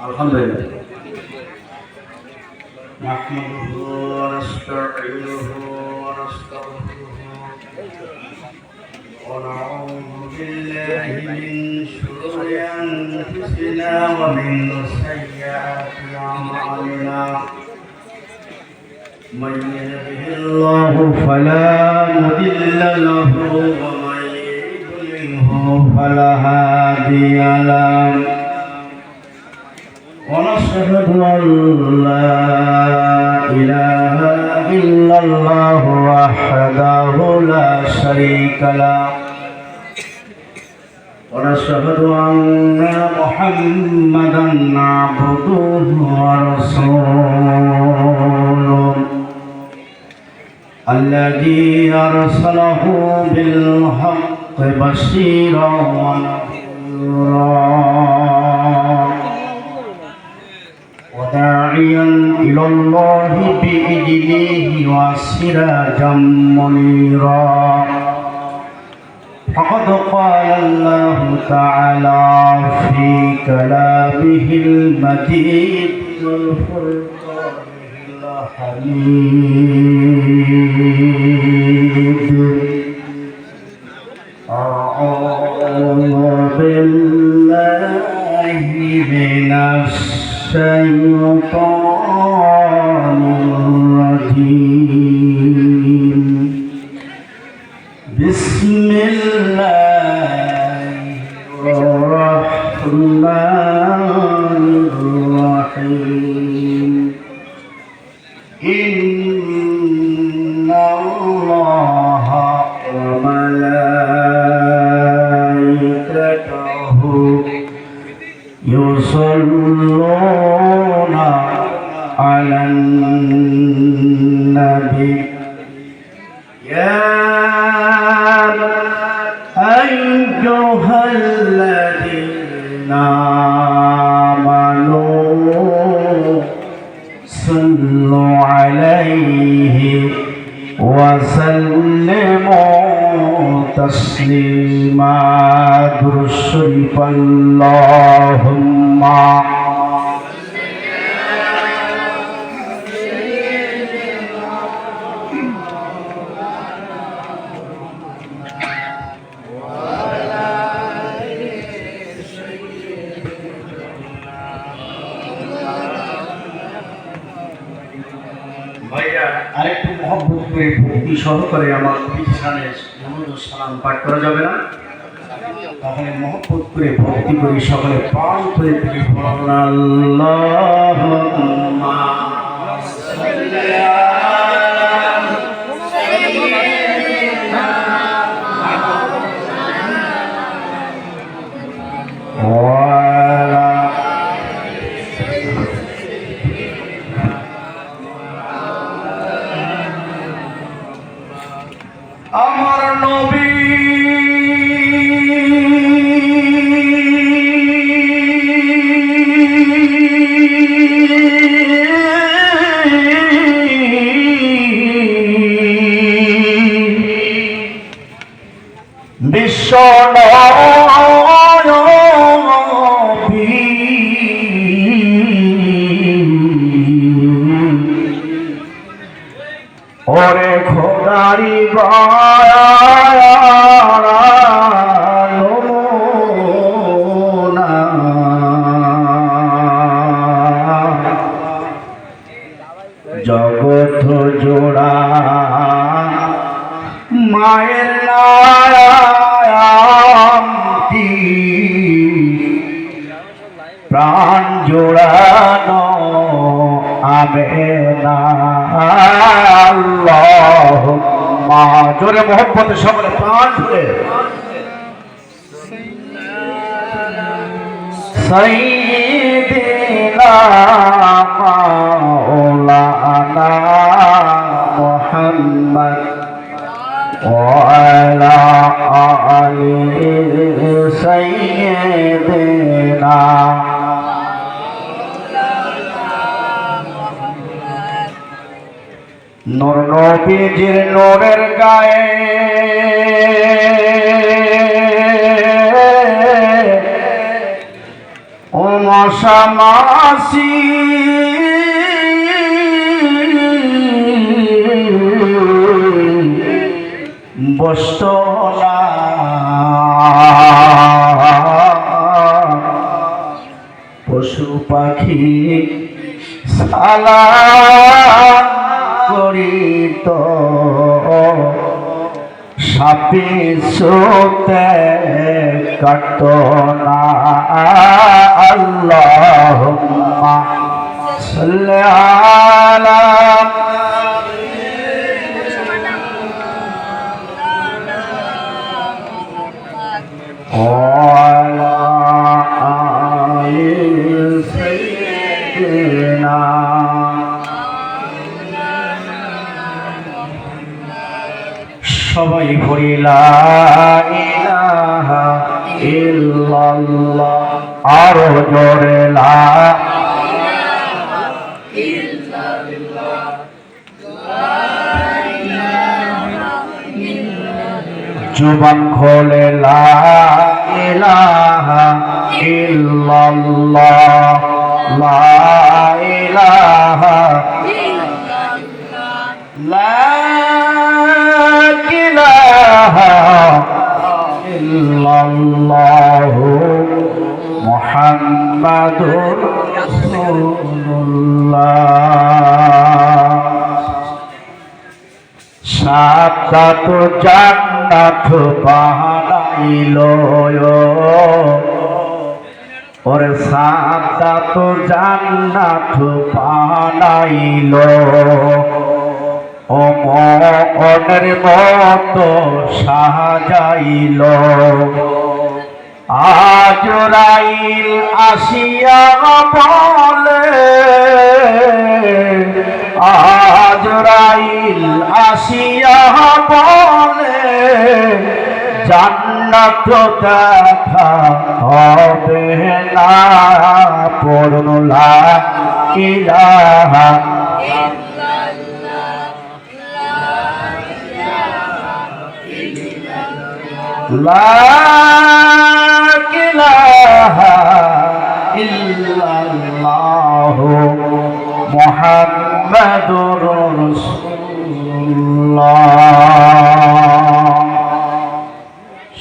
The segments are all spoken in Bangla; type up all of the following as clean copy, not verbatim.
আলহামদুলিল্লাহ نحمده ونستعينه ونستغفره ونعوذ بالله من شرور أنفسنا ومن سيئات أعمالنا من يهده الله فلا مضل له ومن يضلله فلا هادي له ونشهد أن لا إله إلا الله وحده لا شريك له ونشهد أن محمدا عبده ورسوله الذي أرسله بالحق بشيرا ونذيرا وداعيا إلى الله بإذنه وسراجا منيرا فقد قال الله تعالى في كلامه المجيد والفرقانه الحميد أعوذ بالله من الشيطان الرجيم بسم الله الرحمن الرحيم إن الله وملائكته يصلون على النبي يا أيها الذين آمنوا صلوا عليه وسلموا تسليما درود شريف اللهم আরেকটু মহব্বত করে ভক্তি সহকারে আমার পিছনে সালাম পাঠ করা যাবে না? তাহলে মহব্বত করে ভক্তি করে সকলে প্রাণ করে আল্লাহুম্মা সাল্লি আমার নবী বিশ্ব ওরে খোদারি জগৎ জোড়া মায়ের নায়ামটি প্রাণ জোড়ানো আমেনা আল্লাহুম্মা জোরে মোহব্বতে সকলে প্রাণ জুড়ে সাইয়্যিদিনা মাওলানা মুহাম্মদ ওয়া আলা আলিহি নূর নবীজির নূরের গায়ে ও মশা মাছি বসত না পশু পাখি সালাম করিত সাপে সোতে কাটত না আল্লাহুম্মা সাল্লি আলা وعلى آل سيدنا সবাই পড়ি লা ইলাহা ইল্লাল্লাহ আরো জোরে লা जुबान खोले ला इलाहा इल्लल्लाह ला इलाहा ला इलाहा इल्लल्लाह मुहम्मदुर रसूलुल्लाह सात জান্নাত বানাইলো ওরে সাত জান্নাত বানাইলো ও মনের মতো সাজাইলো আজরাইল আসিয়া বলে আজরাইল আসিয়া বলে জান্নাত দেখা হবে না পড়ুন লা ইলাহা লা ইলাহা ইল্লাল্লাহ মুহাম্মাদুর রাসূলুল্লাহ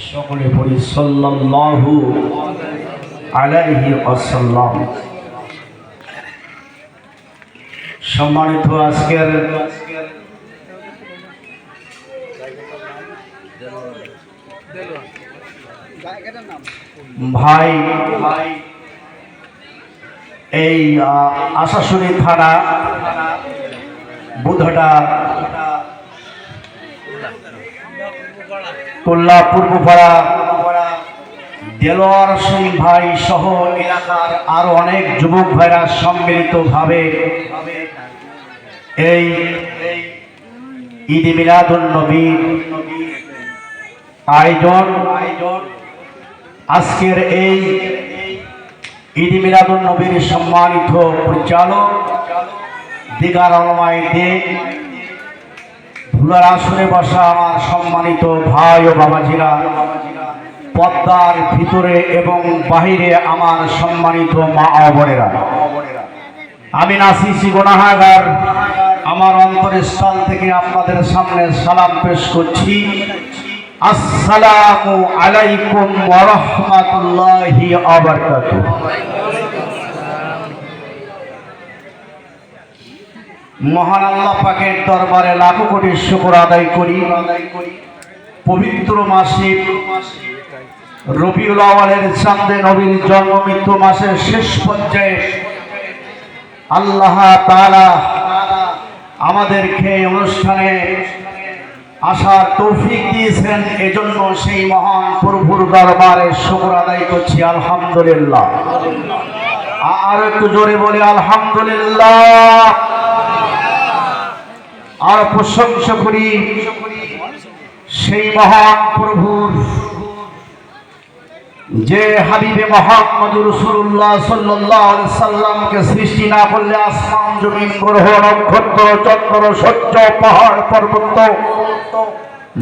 সকলে পড়ি সাল্লাল্লাহু আলাইহি ওয়াসাল্লাম। সম্মানিত আজকের ভাই এই আশাশুনি থানা বুধটা কুল্লা পূর্বপাড়া দেলোয়ার সিং ভাই সহ এলাকার আরো অনেক যুবক ভাইরা সম্মিলিতভাবে এই ঈদ মিলাদুন নবী আয়োজন আজকের এই ঈদ মিলাদুন নবীর সম্মানিত পরিচালক দিগার আলমাইতে ভুলার আসরে বসা আমার সম্মানিত ভাই ও বাবাজিরা, পর্দার ভিতরে এবং বাহিরে আমার সম্মানিত মা ও বোনেরা, আমি নাসিসি গুনাহগার আমার অন্তরস্থল থেকে আপনাদের সামনে সালাম পেশ করছি। আসসালামু আলাইকুম ওয়া রাহমাতুল্লাহি ওয়া বারাকাতুহু। মহান আল্লাহ পাকের দরবারে লাখো কোটি শুকর আদায় করি। পবিত্র মাসে রবিউল আউয়ালের চাঁদে নবীর জন্ম মৃত্যু মাসের শেষ পর্যায়ে আল্লাহ তাআলা আমাদেরকে অনুষ্ঠানে আসার তৌফিক দিয়েছেন, এজন্য সেই মহান প্রভুর দরবারে শুকর আদায় করছি আলহামদুলিল্লাহ। আর একটু জোরে বলি আলহামদুলিল্লাহ। আর প্রশংসা করি সেই মহান প্রভুর যে হাবিবে মুহাম্মদ রাসূলুল্লাহ সাল্লাল্লাহু আলাইহি সাল্লামকে সৃষ্টি না করলে আসমান জমিন গ্রহ নক্ষত্র চন্দ্র সূর্য পাহাড় পর্বত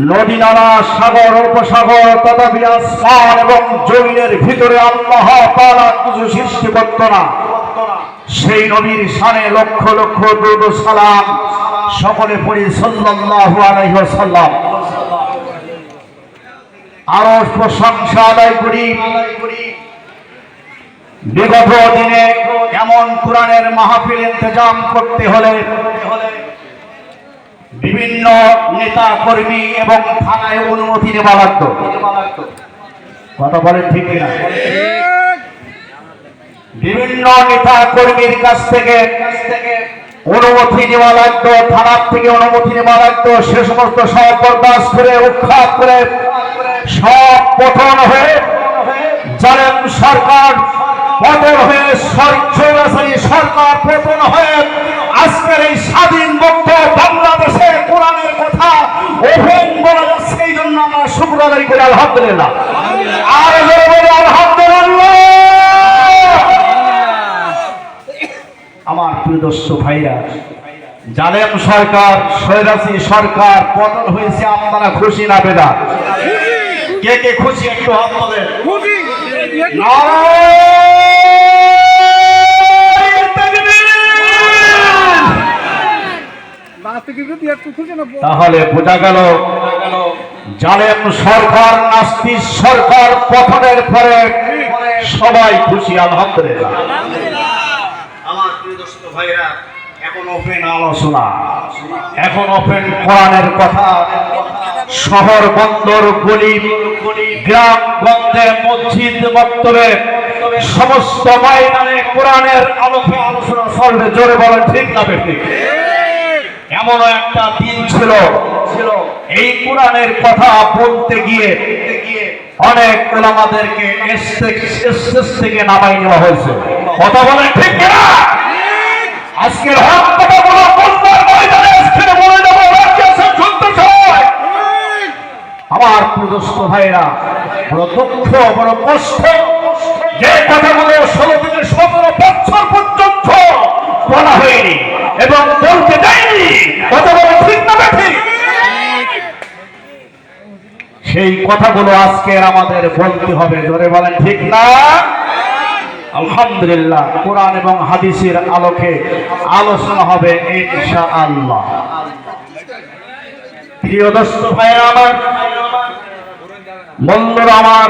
নদী নালা সাগর উপসাগর তথাপি আসমান এবং জমিনের ভিতরে আল্লাহ তাআলা কিছু সৃষ্টি করত না। সেই নবীর শানে লক্ষ লক্ষ দুরূদ ও সালাম সকলে পড়ি সাল্লাল্লাহু আলাইহি ওয়াসাল্লাম। আরো প্রশংসা আদায় করি বিগত দিনে এমন কোরআনের মাহফিল ইন্তজাম করতে হলে বিভিন্ন নেতা কর্মী এবং থানায় অনুমতি নেওয়া লাগতো। কথা বলেন ঠিক কিনা? বিভিন্ন নেতা কর্মীর কাছ থেকে অনুমতি নেওয়া লাগতো, থানার থেকে অনুমতি নেওয়া লাগতো। সে সমস্ত সব বরদাস্ত করে উৎখাত করে সব পতন হয়ে জালেম সরকার পতন হয়ে স্বৈরাচারী সরকার পতন হয়ে আজকের এই স্বাধীন মুক্ত বাংলাদেশে কোরআনের কথা ওপেন বলা যাচ্ছে। এই জন্য আমরা শুকর আদায় করি আলহামদুলিল্লাহ। আর আলহামদুলিল্লাহ। আমার প্রিয় দর্শক ভাইরা, জালেম সরকার স্বৈরাচারী সরকার পতন হয়েছে, আপনারা খুশি না বেজার? কে কে খুশি একটু হাত তোলেন। তাহলে বোঝা গেল জালেম সরকার নাস্তিক সরকার পতনের পরে সবাই খুশি আলহামদুলিল্লাহ। আমার প্রিয় দর্শক ভাইরা, এখন ওপেন আলোচনা, এখন ওপেন কোরআনের কথা। শহর বন্দর গলি গ্রাম গঞ্জে মসজিদ মক্তবে সমস্ত ময়দানে কোরআনের আলোকে আলোচনা চলবে। জোরে বলেন ঠিক না বেঠিক? এমনও একটা দিন ছিল এই কোরআনের কথা বলতে গিয়ে অনেক ওলামাদেরকে স্টেজ থেকে নামাই নেওয়া হয়েছে। কথা বলেন ঠিক না? আজকের হক কথাগুলো বলবার ময়দানে স্থানে বলে দেব। আমার প্রদস্ত ভাইরা, বড় দুঃখ বড় কষ্ট, যে কথাগুলো 16 থেকে 17 বছর পর্যন্ত বলা হয়নি এবং বলতে দেয়নি। কথা বলে ঠিক না ঠিক? সেই কথাগুলো আজকে আমাদের বলতে হবে। জোরে বলেন ঠিক না? আলহামদুলিল্লাহ। কোরআন এবং হাদিসের আলোকে আলোচনা হবে ইনশাআল্লাহ। প্রিয় দোস্ত ভাইরা আমার, বন্ধুরা আমার,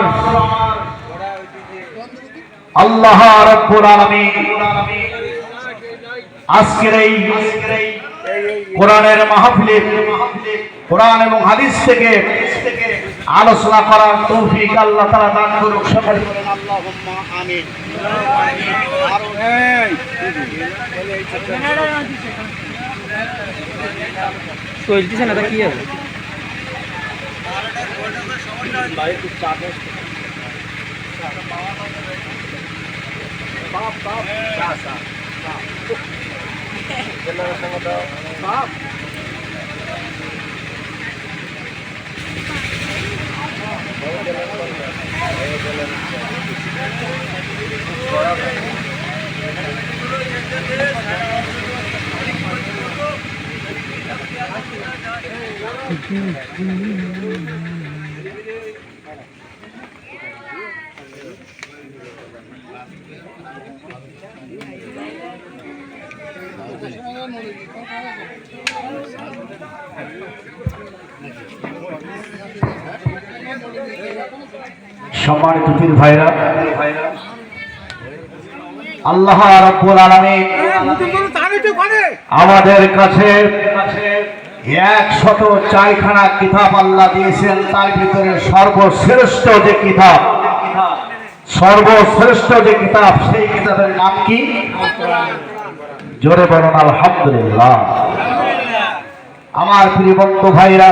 আল্লাহ রাব্বুল আলামিন আজকের এই কোরআনের মাহফিলে কোরআন এবং হাদিস থেকে আলোচনা করার তৌফিক আল্লাহ তাআলা দান করুক। সকলে বলেন আল্লাহুম্মা আমিন। চলতেছে না, কি হবে? সম্মানিত পীর ভাইরা, আল্লাহ রাব্বুল আলামিন আমাদের কাছে 104খানা কিতাব আল্লাহ দিয়েছেন। তার ভিতরে সর্বশ্রেষ্ঠ যে কিতাব সেই কিতাবের নাম কি? জোরে বলুন আলহামদুলিল্লাহ। আমার প্রিয় বন্ধু ভাইরা,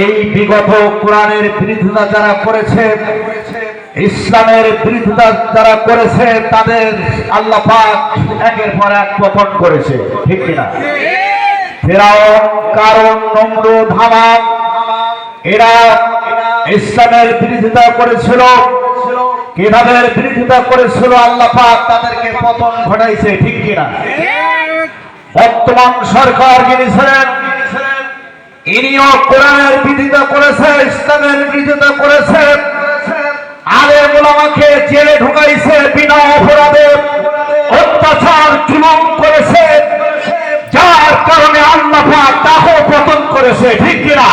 এই বিগত কোরআনের বিরোধিতা যারা করেছে, ইসলামের বিরোধিতা যারা করেছে, তাদের আল্লাহ পাক একের পর এক পতন করেছে। ঠিক কিনা? ফিরআউন, কারুন, নমরুদ, হামান, এরা ইসলামের বিরোধিতা করেছিল, কিতাবের বিরোধিতা করেছিল, আল্লাহ পাক তাদেরকে পতন ঘটাইছে, ঠিক কিনা? বর্তমান সরকার যিনি ছিলেন, ইনিও কোরআনের বিরোধিতা করেছে, ইসলামের বিরোধিতা করেছে, আলেম ওলামাকে জেলে ঢুকাইছে, বিনা অপরাধে অত্যাচার জুলুম করেছে, যার কারণে আল্লাহ পাক তাকে পতন করেছে, ঠিক কিনা?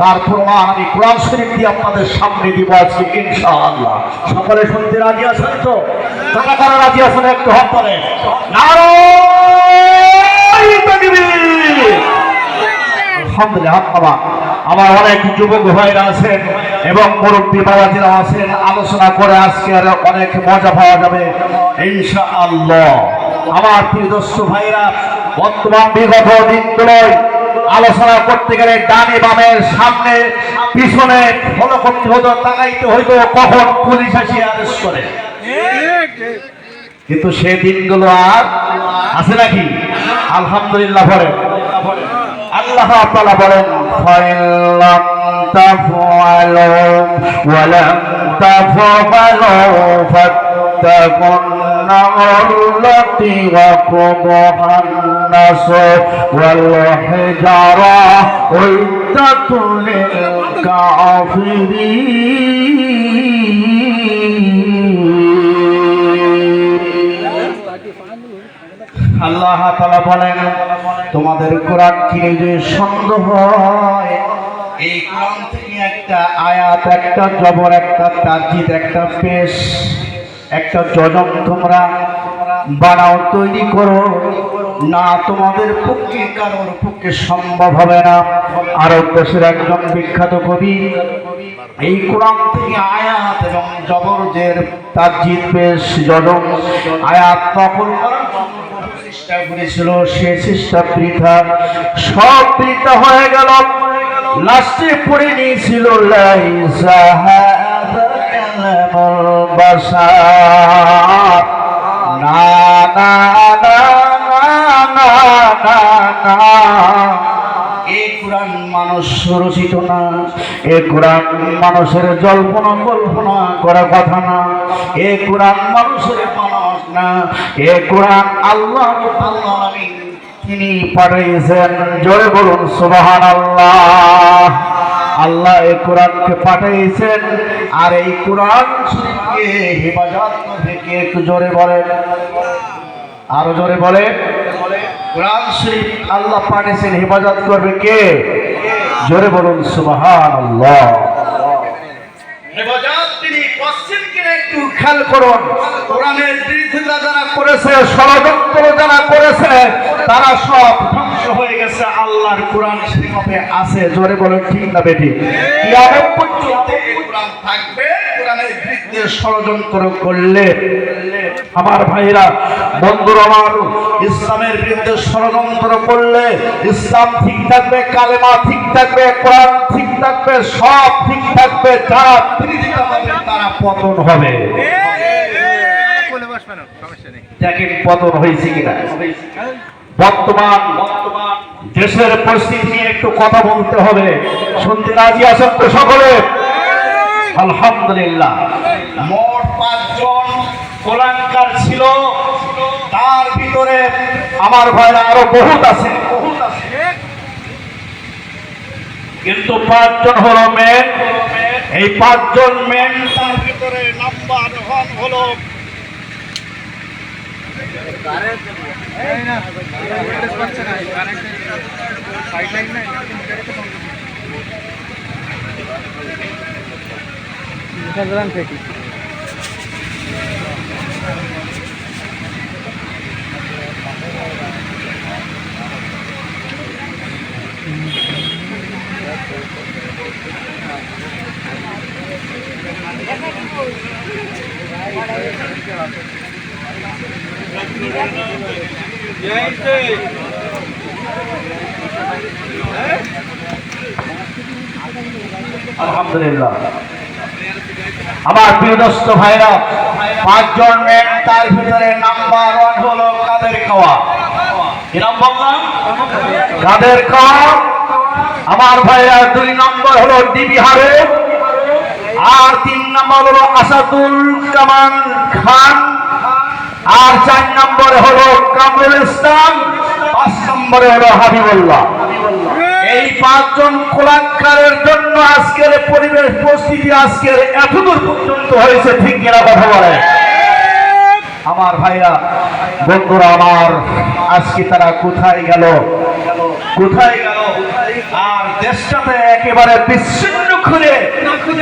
তার প্রমাণ আমি কোরআন শরীফ দিয়ে আপনাদের সামনে দিব আজকে ইনশাআল্লাহ। সকলে শুনতে রাজি আছেন তো? কারা কারা রাজি আছেন একটু হাত তোলেন। নারায়ে তাকবীর। আলহামদুলিল্লাহ। আমার অনেক যুবক ভাইরা আছেন এবং মুরব্বী বাবাজিরা আছেন, আলোচনা করে আজকে আর অনেক মজা পাওয়া যাবে ইনশাআল্লাহ। আমার প্রিয় দোস্ত ভাইরা, বর্তমান বিগত দিনগুলোয় আলোচনা করতে গেলে ডানে বামের সামনে পিছনে ফলো করতে হতো, তাকাইতে হইতো কখন পুলিশ আসি আদেশ করে, কিন্তু সে দিনগুলো আর আছে নাকি? আলহামদুলিল্লাহ বলেন। আল্লাহ তাআলা বলেন, ফাইলাম তাফআলু ওয়া লাম তাফআলু ফাত্তাকুন নারুল্লাতি ওয়াকুদুহান নাস ওয়াল হিজারা উইদ্দাতুল কাফিরিন। আল্লাহ তাআলা বলেন, তোমাদের কোরআন কিনে যে সন্দেহ হয়, এই কোরআন থেকে একটা আয়াত, একটা জবর, একটা তাজিদ, একটা পেশ, একটা জজম তোমরা বানাও, তৈরি করো না, তোমাদের পক্ষে কারোর পক্ষে সম্ভব হবে না। আরব দেশের একজন বিখ্যাত কবি এই কোরআন থেকে আয়াত এবং জবরজের তাজিদ, পেশ, জজম, আয়াত নকল করার চেষ্টা করেছিল, সে চেষ্টা বৃথা, সব বৃথা হয়ে গেল। লাস্টে পড়ে নিয়েছিল লাইসা হাযা কালামুল বাশার, না না না না না না, এই কোরআন মানুষ রচিত না, এ কোরআন মানুষের জল্পনা কল্পনা করা কথা না, এ কোরআন মানুষের মানুষ না, এ কোরআন আল্লাহ রাব্বুল আলামিন তিনি পাঠিয়েছেন। জোরে বলুন সুবহানাল্লাহ। আল্লাহ এই কোরআনকে পাঠিয়েছেন, আর এই কোরআন শরীফকে হেফাজত করবে কে? একটু জোরে বলেন, আরো জোরে বলে। কোরআন শরীফ আল্লাহ পাঠিয়েছেন, হেফাজত করবে কে? জোরে বলুন সুবহানাল্লাহ। হেফাজত তিনি করছেন কিনা একটু খেয়াল করুন। কোরআনের বিরোধিতা যারা করেছে, ষড়যন্ত্র যারা করেছে, তারা সব ধ্বংস হয়ে গেছে। আল্লাহর কোরআন শরীফে আছে, জোরে বলেন ঠিক না বেঠিক? কিয়ামত পর্যন্ত এই কোরআন থাকবে। কোরআনের বিরুদ্ধে ষড়যন্ত্র করলে, আমার ভাইরা, বন্ধুরা আমার, ইসলামের বিরুদ্ধে ষড়যন্ত্র করলে ইসলাম ঠিক থাকবে, কালেমা ঠিক থাকবে, কোরআন ঠিক থাকবে, সব ঠিক থাকবে। যারা বিরোধিতা করবে তারা পতন হবে। দেখেন পতন হয়েছে কিনা। বর্তমান দেশের পরিস্থিতি নিয়ে একটু কথা বলতে হবে। শুনতে রাজি আছেন তো সকলে? আলহামদুলিল্লাহ। মোট 5 জন কোরআনকার ছিল, তার ভিতরে আমার ভাইরা আরো বহুত আছে, কিন্তু 5 জন হলো মেন। এই 5 জন মেন, তার ভিতরে নাম্বার 1 হলো আলহামদুলিল্লাহ। আমার প্রিয় দোস্ত ভাইরা, 5 জন মেন, তার ভিতরে নাম্বার 1 হলো কাদের খাওয়া। কি নাম বললাম? কাদের খাওয়া। আমার ভাইরা 2 নম্বর হলো ডিবি হারুন, আর 3 নম্বর হলো আসাদুল কামাল খান, আর 4 নম্বরে হলো কামরুল ইসলাম, 5 নম্বরে হলো হাবিবুল্লাহ। এই 5 জন কোরআনকারের জন্য আজকের পরিবেশ পরিস্থিতি আজকের এতদূর পর্যন্ত হয়েছে, ঠিক কিনা কথা বলে? আমার ভাইরা, বন্ধুরা আমার, আজকে তারা কোথায় গেল, কোথায় গেল? আর দেশটাতে একেবারে বিচ্ছিন্ন করে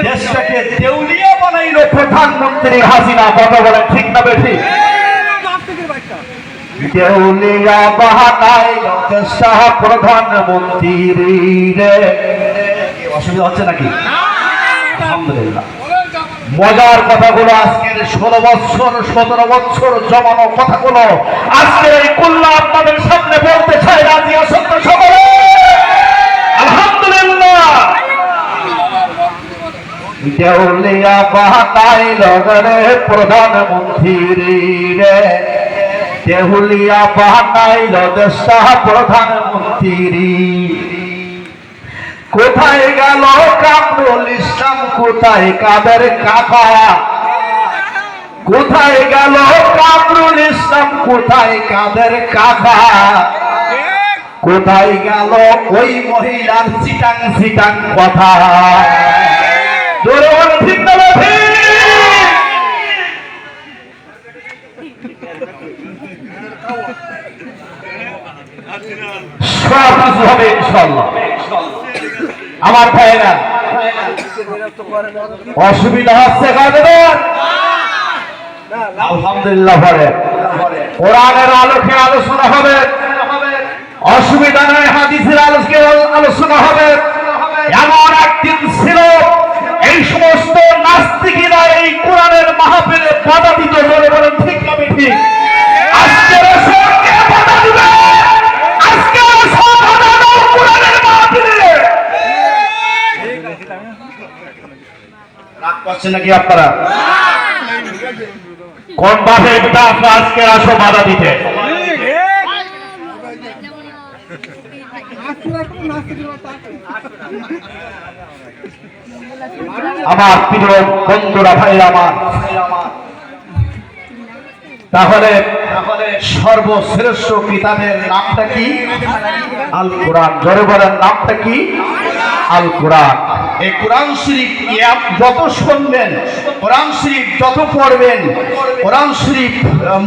দেশটাকে দেউলিয়া বানাইল প্রধানমন্ত্রী হাসিনা, কথা বলে ঠিক না বেশি? দেউলিয়া বানাইল দেশটা প্রধানমন্ত্রী রে। অসুবিধা হচ্ছে নাকি? আলহামদুলিল্লাহ। মজার কথাগুলো আজকের 16 বছর 17 বছর জমানো কথাগুলো আজকের এই কুল্লা আপনাদের সামনে বলতে চাই। রাজি আছেন তো সকলে? আলহামদুলিল্লাহ। দেউলিয়া বানাইল রে প্রধানমন্ত্রী রে, দেউলিয়া বানাইল দেশটা প্রধানমন্ত্রী। কোথায় গেল কামরুল ইসলাম, কোথায় কাদের কাকা? কোথায় গেল কামরুল ইসলাম, কোথায় কাদের কাকা? কোথায় গেল ওই মহিলার চিটাং চিটাং কথা? জোরে বলো ঠিক না ঠিক? সব কিছু হবে ইনশাআল্লাহ। আমার ভাইরা, অসুবিধা হচ্ছে কাদের? আলহামদুলিল্লাহ। পরে কোরআনের আলোকে আলোচনা হবে, অসুবিধা নয়। হাদিসের আলোকে আলোচনা হবে। এমন একদিন ছিল এই সমস্ত নাস্তিকেরা এই কোরআনের মাহফিলে বাধা দিত, বলে বলেন ঠিক না ঠিক? আজকের সরকে বাধা দিবে, আজকের সরকার কোরআনের মাহফিলে রাগ করছেন নাকি আপনারা? কোন বাপের পিতা আজকে আসো বাধা দিতে? আমার প্রিয় বন্ধুরা, ভাই আমার, তাহলে সর্বশ্রেষ্ঠ কিতাবের নামটা কি? আল কোরআন। জোরে বলেন, নামটা কি? আল কোরআন। এই কোরআন শরীফ যত শুনবেন, কোরআন শরীফ যত পড়বেন, কোরআন শরীফ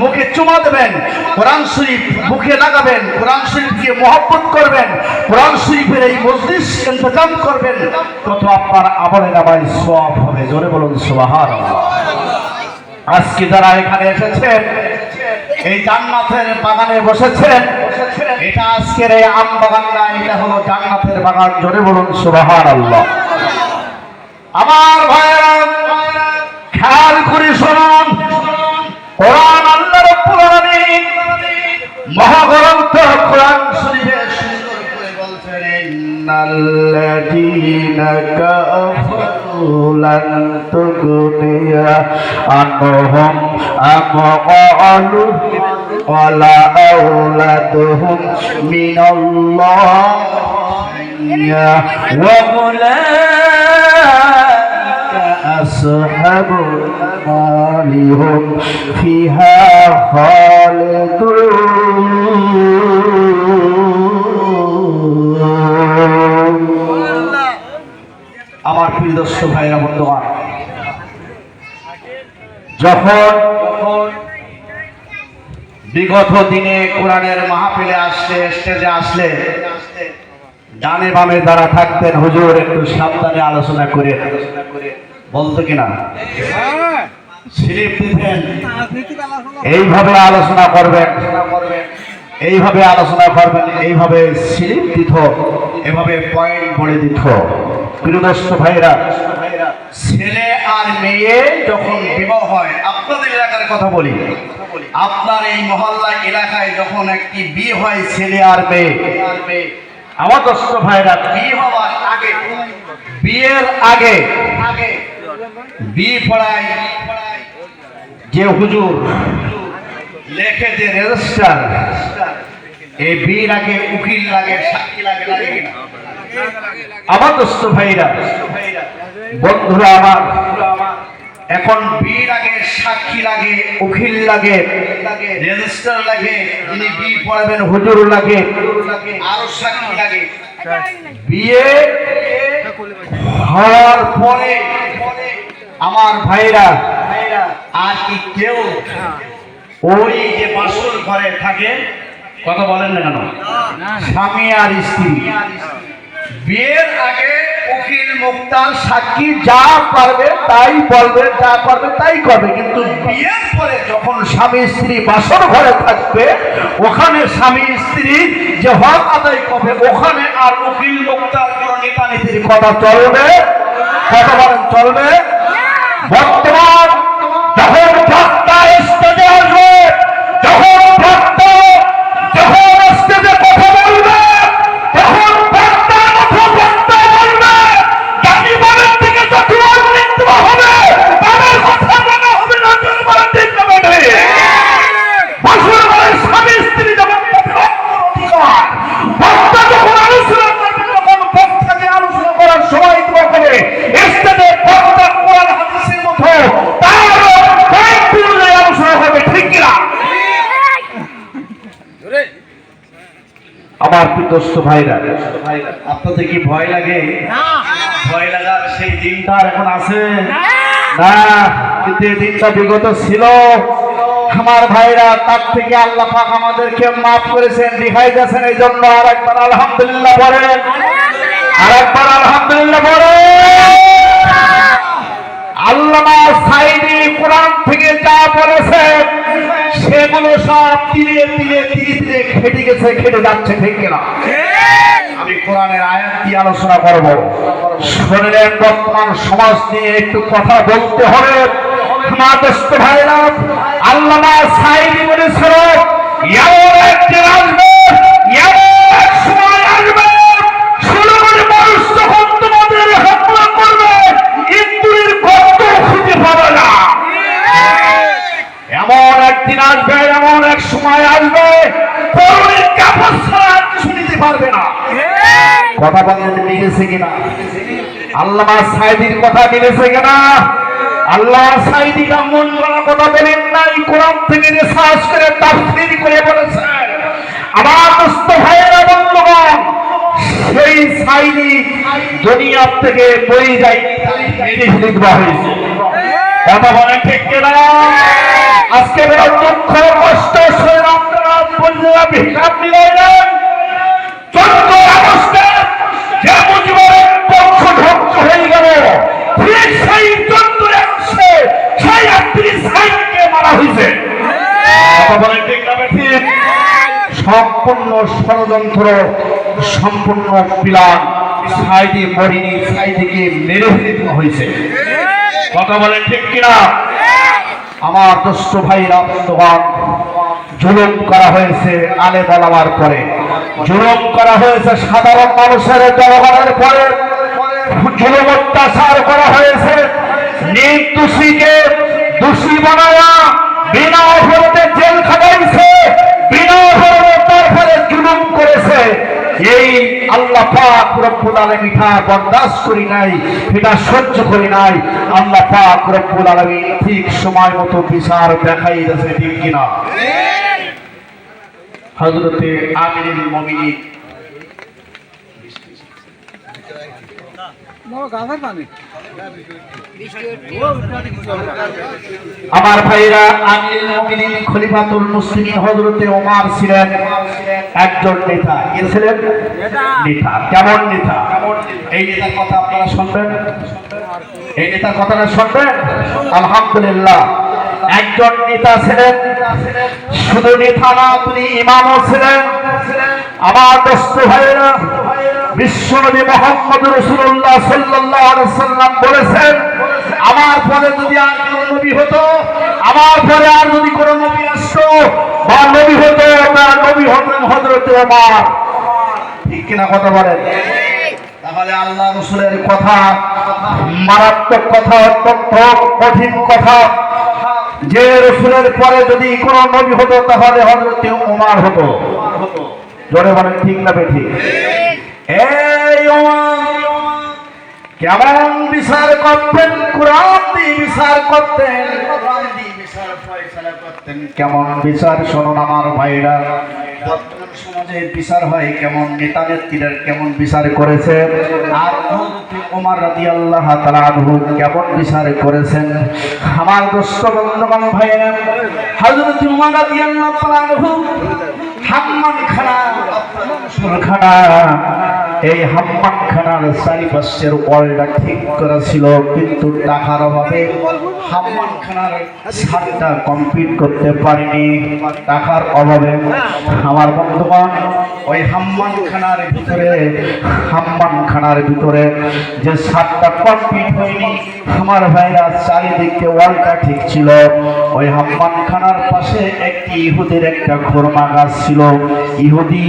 মুখে চুমা দেবেন, কোরআন শরীফ মুখে লাগাবেন, কোরআন শরীফকে মহব্বত করবেন, কোরআন শরীফের এই মজলিস ইন্তজাম করবেন, তত আপনার আমলের নামায় সওয়াব হবে। জোরে বলুন সুবহানাল্লাহ। আজকে যারা এখানে এসেছেন, এই জান্নাতের বাগানে বসেছেন, এটা আজকের এই আম বাগান না, এটা হলো জান্নাতের বাগান। জোরে বলুন সুবহানাল্লাহ। আমার ভাইরা, খেয়াল করে শুনুন, কোরআন আল্লাহ রাব্বুল আলামিন মহাগ্রন্থ কোরআন শরীফে সুন্দর করে বলছেন, ইন্নাল্লাযীনা কাফারু লান তুগনিয়া আনহুম আমওয়ালুহুম ওয়ালা আওলাদুহুম মিনাল্লাহি ওয়া উলাইকা আসহাবুন নারি হুম ফিহা খালিদুন। আমার প্রিয় দর্শক ভাইরা, বন্ধুগণ, যখন বিগত দিনে কোরআনের মাহফিলে আসলে, স্টেজে আসলে ডানে বামে যারা থাকতেন, হুজুর একটু সাবধানে আলোচনা করে বলতো কিনা? স্লিপ দিতেন, এইভাবে আলোচনা করবেন, এইভাবে আলোচনা করবেন, এইভাবে স্লিপ দিত, এভাবে পয়েন্ট বলে দিত। প্রিয় দর্শক ভাইরা, ছেলে আর মেয়ে যখন বিবাহ হয়, আপনাদের এলাকার কথা বলি, আপনার এই মহল্লা এলাকায় যখন একটি বিয়ে হয় ছেলে আর মেয়ে, আমার দর্শক ভাইরা, বিয়ে হওয়ার আগে, বিয়ের আগে বিয়ে পড়ায় যে হুজুর লেখে, যে রেজিস্টার, এই বিয়ের আগে উকিল লাগে, সাক্ষী লাগে, লাগে কিনা? আমার দোস্ত ভাইরা, বন্ধুরা আমার, এখন বিয়ের আগে সাক্ষী লাগে, উকিল লাগে, রেজিস্টার লাগে, যিনি বিয়ে পড়াবেন হুজুর লাগে, আরো সাক্ষী লাগে। বিয়ে হওয়ার পরে আমার ভাইরা আর কি কেউ ওই যে বাসর ঘরে থাকে, কথা বলেন না কেন, স্বামী আর স্ত্রী, বিয়ের আগে উকিল মুক্তার সাক্ষী যা পারবে তাই বলবে, যা করবে তাই করবে, কিন্তু বিয়ের পরে যখন স্বামী স্ত্রী বাসর ঘরে থাকবে, ওখানে স্বামী স্ত্রী যে হক আদায় করবে, ওখানে আর উকিল মুক্তার কোন নেতা নীতির কথা চলবে, কথা বলেন চলবে। বর্তমান যখন ভক্তা স্টেজে আসবে, যখন ভক্তা যখন স্টেজে কথা বলবে, তখন ভক্তার মতো ভক্তা বলবে, জাতিবাদের দিকে যত অন্যত্ব হবে তাদের কথা বলা হবে না, জনগণের ঠিক না বেঠে। বাসর ঘরে স্বামী স্ত্রী যখন অধিকার, ভক্তা যখন আলোচনা করবে, তখন ভক্তাকে আলোচনা করার সময় দেওয়া হবে। স্টেজে ভক্তা কোরআন হাদিসের মতো তার আলোচনা হবে, ঠিক কিনা? আমার দোস্ত ভাইরা, আপনাদের কি ভয় লাগে? ভয় লাগার সেই দিনটা এখন আছে না, কিন্তু এই দিনটা বিগত ছিল আমার ভাইরা। তার থেকে আল্লাহ পাক আমাদেরকে মাফ করেছেন, রিহাই দিয়েছেন। এই জন্য আর একবার আলহামদুলিল্লাহ বলেন, আর একবার আলহামদুলিল্লাহ বলেন। আল্লামা সাঈদী কোরআন থেকে যা বলেছেন সেগুলো সব ধীরে ধীরে ধীরে ধীরে খেটে গেছে, খেটে যাচ্ছে, ঠিক কিনা? আমি কোরআনের আয়াত দিয়ে আলোচনা করব। শরীরের বর্তমান সমাজ নিয়ে একটু কথা বলতে হবে। আমার দোস্ত ভাইরা, আল্লামা সাঈদী বলেছিল, এমন একদিন আসবে, এমন এক সময় আসবে, ষোলোর মানুষ যখন তোমাদের হত্যা করবে, ইন্দুরের গর্ত খুঁজে পাবে না। এমন একদিন আসবে, এমন এক সময় আসবে, তরুণীর কাপড় ছাড়া কিছু নিতে পারবে না। কথা বলেন মিলেছে কিনা? আল্লামা সাঈদীর কথা মিলেছে কিনা? আল্লামা সাঈদী মন গড়া কথা বলেন নাই, কোরআন থেকে রিসার্চ করে তাফসীর করে বলেছেন। আমার দোস্ত ভাইয়েরা, বন্ধুগণ, সেই সাঈদী দুনিয়া থেকে বই যায়, মেরে ফেলে দেওয়া হয়েছে। কথা বলেন ঠিক কিনা? আজকে বড় দুঃখ কষ্ট শরীর আপনারা বন্ধুরা হিসাব মিলাইলেন। 14 আগস্টে যে মুজিবের পক্ষ ধ্বংস হয়ে গেল, ঠিক সেই 14 আগস্টে সেই 38 সাইদকে মারা হয়েছে। কথা বলেন ঠিক না ঠিক? সম্পূর্ণ ষড়যন্ত্র, সম্পূর্ণ প্ল্যান। সাঈদী মরিনি, সাঈদীকে মেরে ফেলে দেওয়া হয়েছে। কথা বলেন ঠিক কিনা? আমার দোস্ত ভাইরা, বন্ধুগণ, জুলুম করা হয়েছে আলেম ওলামার পরে, জুলুম করা হয়েছে সাধারণ মানুষের, জনগণের পরে জুলুম অত্যাচার করা হয়েছে। নির্দোষীকে দোষী বানায়া বিনা অপরাধে জেল খাটাইছে, বিনা অপরাধে তারপরে জুলুম করেছে। এই আল্লাহ পাক রব্বুল আলামিন এটা বরদাস্ত করি নাই, এটা সহ্য করি নাই। আল্লাহ পাক রব্বুল আলামিন ঠিক সময় মতো বিচার দেখাই দিয়েছে, ঠিক কিনা? হযরতে আমিরুল মুমিনিন আমার ভাইরা, আমিরুল মুমিনিন খলিফাতুল মুসলিমিন হযরতে ওমর ছিলেন একজন নেতা। কে ছিলেন? নেতা। কেমন নেতা? এই নেতার কথা আপনারা শুনবেন, এই নেতার কথাটা শুনবেন। আলহামদুলিল্লাহ, একজন নেতা ছিলেন, শুধু নেতা না, তিনি ইমামও ছিলেন। আমার দোস্ত ভাইরা, বিশ্বনবী মুহাম্মদ রাসূলুল্লাহ সাল্লাল্লাহু আলাইহি সাল্লাম বলেছেন, আমার পরে যদি আর কোনো নবী হতো, আমার পরে আর যদি কোনো নবী আসতো বা নবী হতো, তার নবী হতেন হযরতে ওমর। ঠিক কিনা কথা বলেন? তাহলে আল্লাহ রাসূলের কথা মারাত্মক কথা, অত্যন্ত কঠিন কথা। যে রাসূলের পরে যদি কোনো নবী হতো তাহলে হযরতে ওমর হতো। জোরে বলেন ঠিক না বেঠিক? এই কেমন বিচার করতেন? কোরআন দিয়ে বিচার করতেন, কোরআন দিয়ে বিচার ফয়সালা করতেন। কেমন বিচার শুনুন আমার ভাইরা। বর্তমান সমাজে বিচার হয় কেমন, নেতা নেত্রীরা কেমন বিচার করেছে, আর হযরত ওমর রাদিয়াল্লাহু তাআলা আনহু কেমন বিচার করেছেন। আমার দোস্ত বন্ধুগণ ভাইরা, হযরত ওমর রাদিয়াল্লাহু তাআলা আনহু হাম্মামখানা, এই হাম্মামখানার চারিপাশের ওয়ালটা ঠিক করা ছিল, কিন্তু টাকার অভাবে হাম্মামখানার ছাদটা কমপ্লিট করতে পারেনি। টাকার অভাবে আমার বন্ধুগণ ওই হাম্মামখানার ভিতরে যে ছাদটা কমপ্লিট হয়নি, আমার ভাইরা চারিদিকে ওয়ালটা ঠিক ছিল। ওই হাম্মামখানার পাশে একটি ইহুদির একটা খোরমা গাছ ছিল। ইহুদি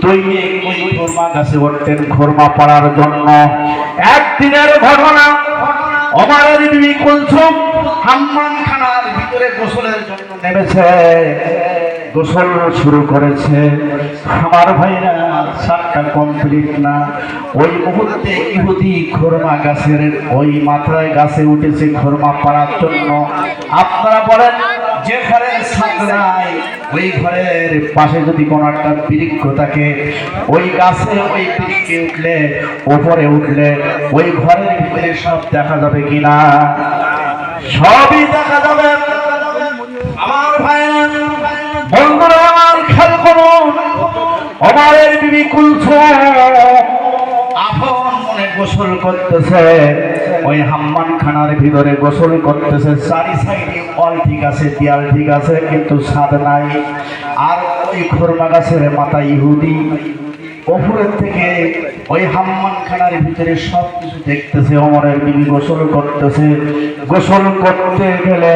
দৈনিক ওই খোরমা গাছে উঠতেন খোরমা পাড়ার জন্য। একদিনের ঘটনা, ওমরের বিবি কুলসুম হাম্মামখানার ভিতরে গোসলের জন্য নেমেছে, গোসল শুরু করেছে। আমার ভাইরা সাতটা কমপ্লিট না, ওই মুহূর্তে ইহুদি খোরমা গাছের ওই মাথায় গাছে উঠেছে খোরমা পাড়ার জন্য। আপনারা বলেন, যে ঘরের ছাদ নাই ওই ঘরের পাশে যদি কোনো একটা বৃক্ষ থাকে, ওই গাছে ওই বৃক্ষে উঠলে, ওপরে উঠলে ওই ঘরের ভিতরে সব দেখা যাবে কিনা? সবই দেখা যাবে। আমার ভাইরা বন্ধুরা আমার খেয়াল করুন, ওমরের বিবি কুলসুম আপন মনে গোসল করতেছে, ওই হাম্মামখানার ভিতরে গোসল করতেছে। চারি সাইডে ওয়াল ঠিক আছে, দেয়াল ঠিক আছে, কিন্তু ছাদ নাই। আর ওই খোরমা গাছের মাথা ইহুদি উপরের থেকে ওই হাম্মামখানার ভিতরে সব কিছু দেখতেছে। ওমরের বিবি গোসল করতেছে। গোসল করতে গেলে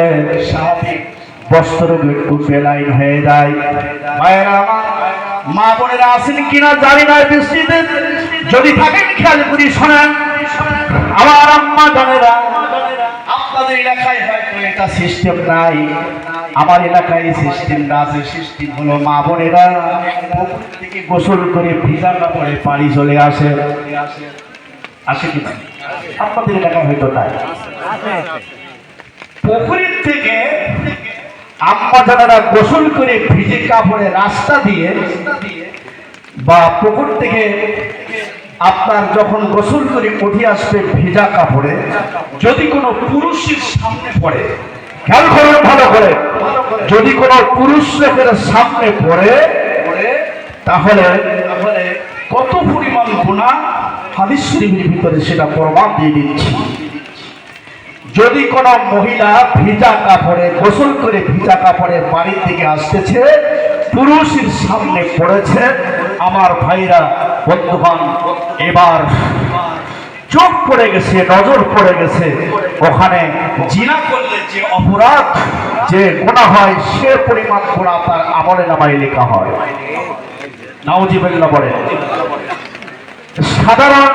স্বাভাবিক বস্ত্র একটু বেলাইন হয়ে যায়। ভাইয়েরা আমার, মা বোনেরা আছেন কিনা জানি না, বৃষ্টিতে যদি থাকেন খেয়াল করি শোনেন। আমার আম্মা জানেরা, আপনাদের এলাকায় হয়তো এটা সিস্টেম নাই, আমার এলাকায় সিস্টেমটা আছে। সিস্টেম হলো মা বোনেরা পুকুর থেকে গোসল করে ভিজা কাপড়ে পানি চলে আসে। আসে কি না? আপনাদের এলাকায় হয়তো তাই। পুকুরের থেকে আম্মা জানেরা গোসল করে ভিজে কাপড়ে রাস্তা দিয়ে বা পুকুর থেকে আপনার যখন গোসল করে উঠে আসবে ভেজা কাপড়ে, যদি কোনো পুরুষের সামনে পড়ে, খেয়াল করুন ভালো করে, যদি কোনো পুরুষ লোকের সামনে পড়ে তাহলে কত পরিমাণ গুনাহ হাদিস শরীফের ভিতরে সেটা প্রমাণ দিয়ে দিচ্ছি। যদি কোনো মহিলা ভিজা কাপড়ে গোসল করে ভিজা কাপড়ে বাড়ির দিকে আসতেছে, পুরুষের সামনে পড়েছে, আমার ভাইরা বন্ধুগণ, এবার চোখ পড়ে গেছে, নজর পড়ে গেছে, ওখানে জিনা করলে যে অপরাধ, যে গুনাহ হয়, সে পরিমাণ গুনাহ তার আমলে নামায় লেখা হয়। নাউজুবিল্লাহ বলে। সাধারণ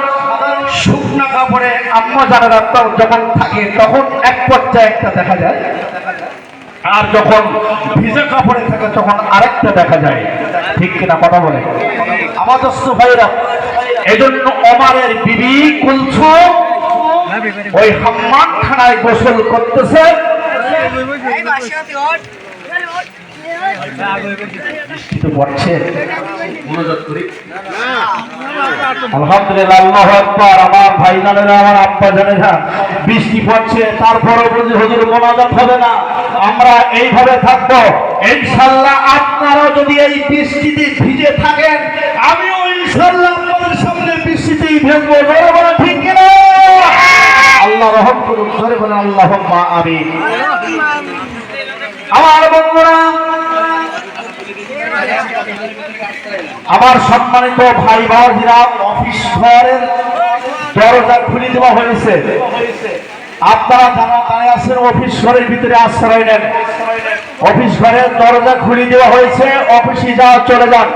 শুকনা কাপড়ে আম্মা জানেরা যখন থাকে তখন এক পর্যায়ে একটা দেখা যায়, আর যখন ভিজা কাপড়ে থাকে তখন আরেকটা দেখা যায়। ঠিক কিনা কথা বলে আমার দোস্ত ভাইরা? এজন্য ওমরের বিবি কুলসুম ওই হাম্মামখানায় গোসল করতেছে। আলহামদুলিল্লাহ, আল্লাহু আকবার। আমার ভাই জানেরা, আমার আব্বা জানেরা, বৃষ্টি পড়ছে, তারপরও বুঝি হুজুর মোনাজাত হবে না, আমরা এইভাবে থাকবো ইনশাআল্লাহ। আপনারাও যদি এই বৃষ্টিতে ভিজে থাকেন, আমিও ইনশাআল্লাহ আপনাদের সামনে বৃষ্টিতেই ভিজবো। জোরে বলেন ঠিক কিনা? আল্লাহ রহম করুন। জোরে বলেন আল্লাহুম্মা আমিন। আমার বন্ধুরা, আমার সম্মানিত ভাই বাবাজিরা, অফিস ঘরের দরজা খুলে দেওয়া হয়েছে। আপনারা যারা দাঁড়িয়ে আছেন অফিস ঘরের ভিতরে আশ্রয় নেন। অফিস ঘরের দরজা খুলে দেওয়া হয়েছে, অফিসে যাওয়া চলে যান।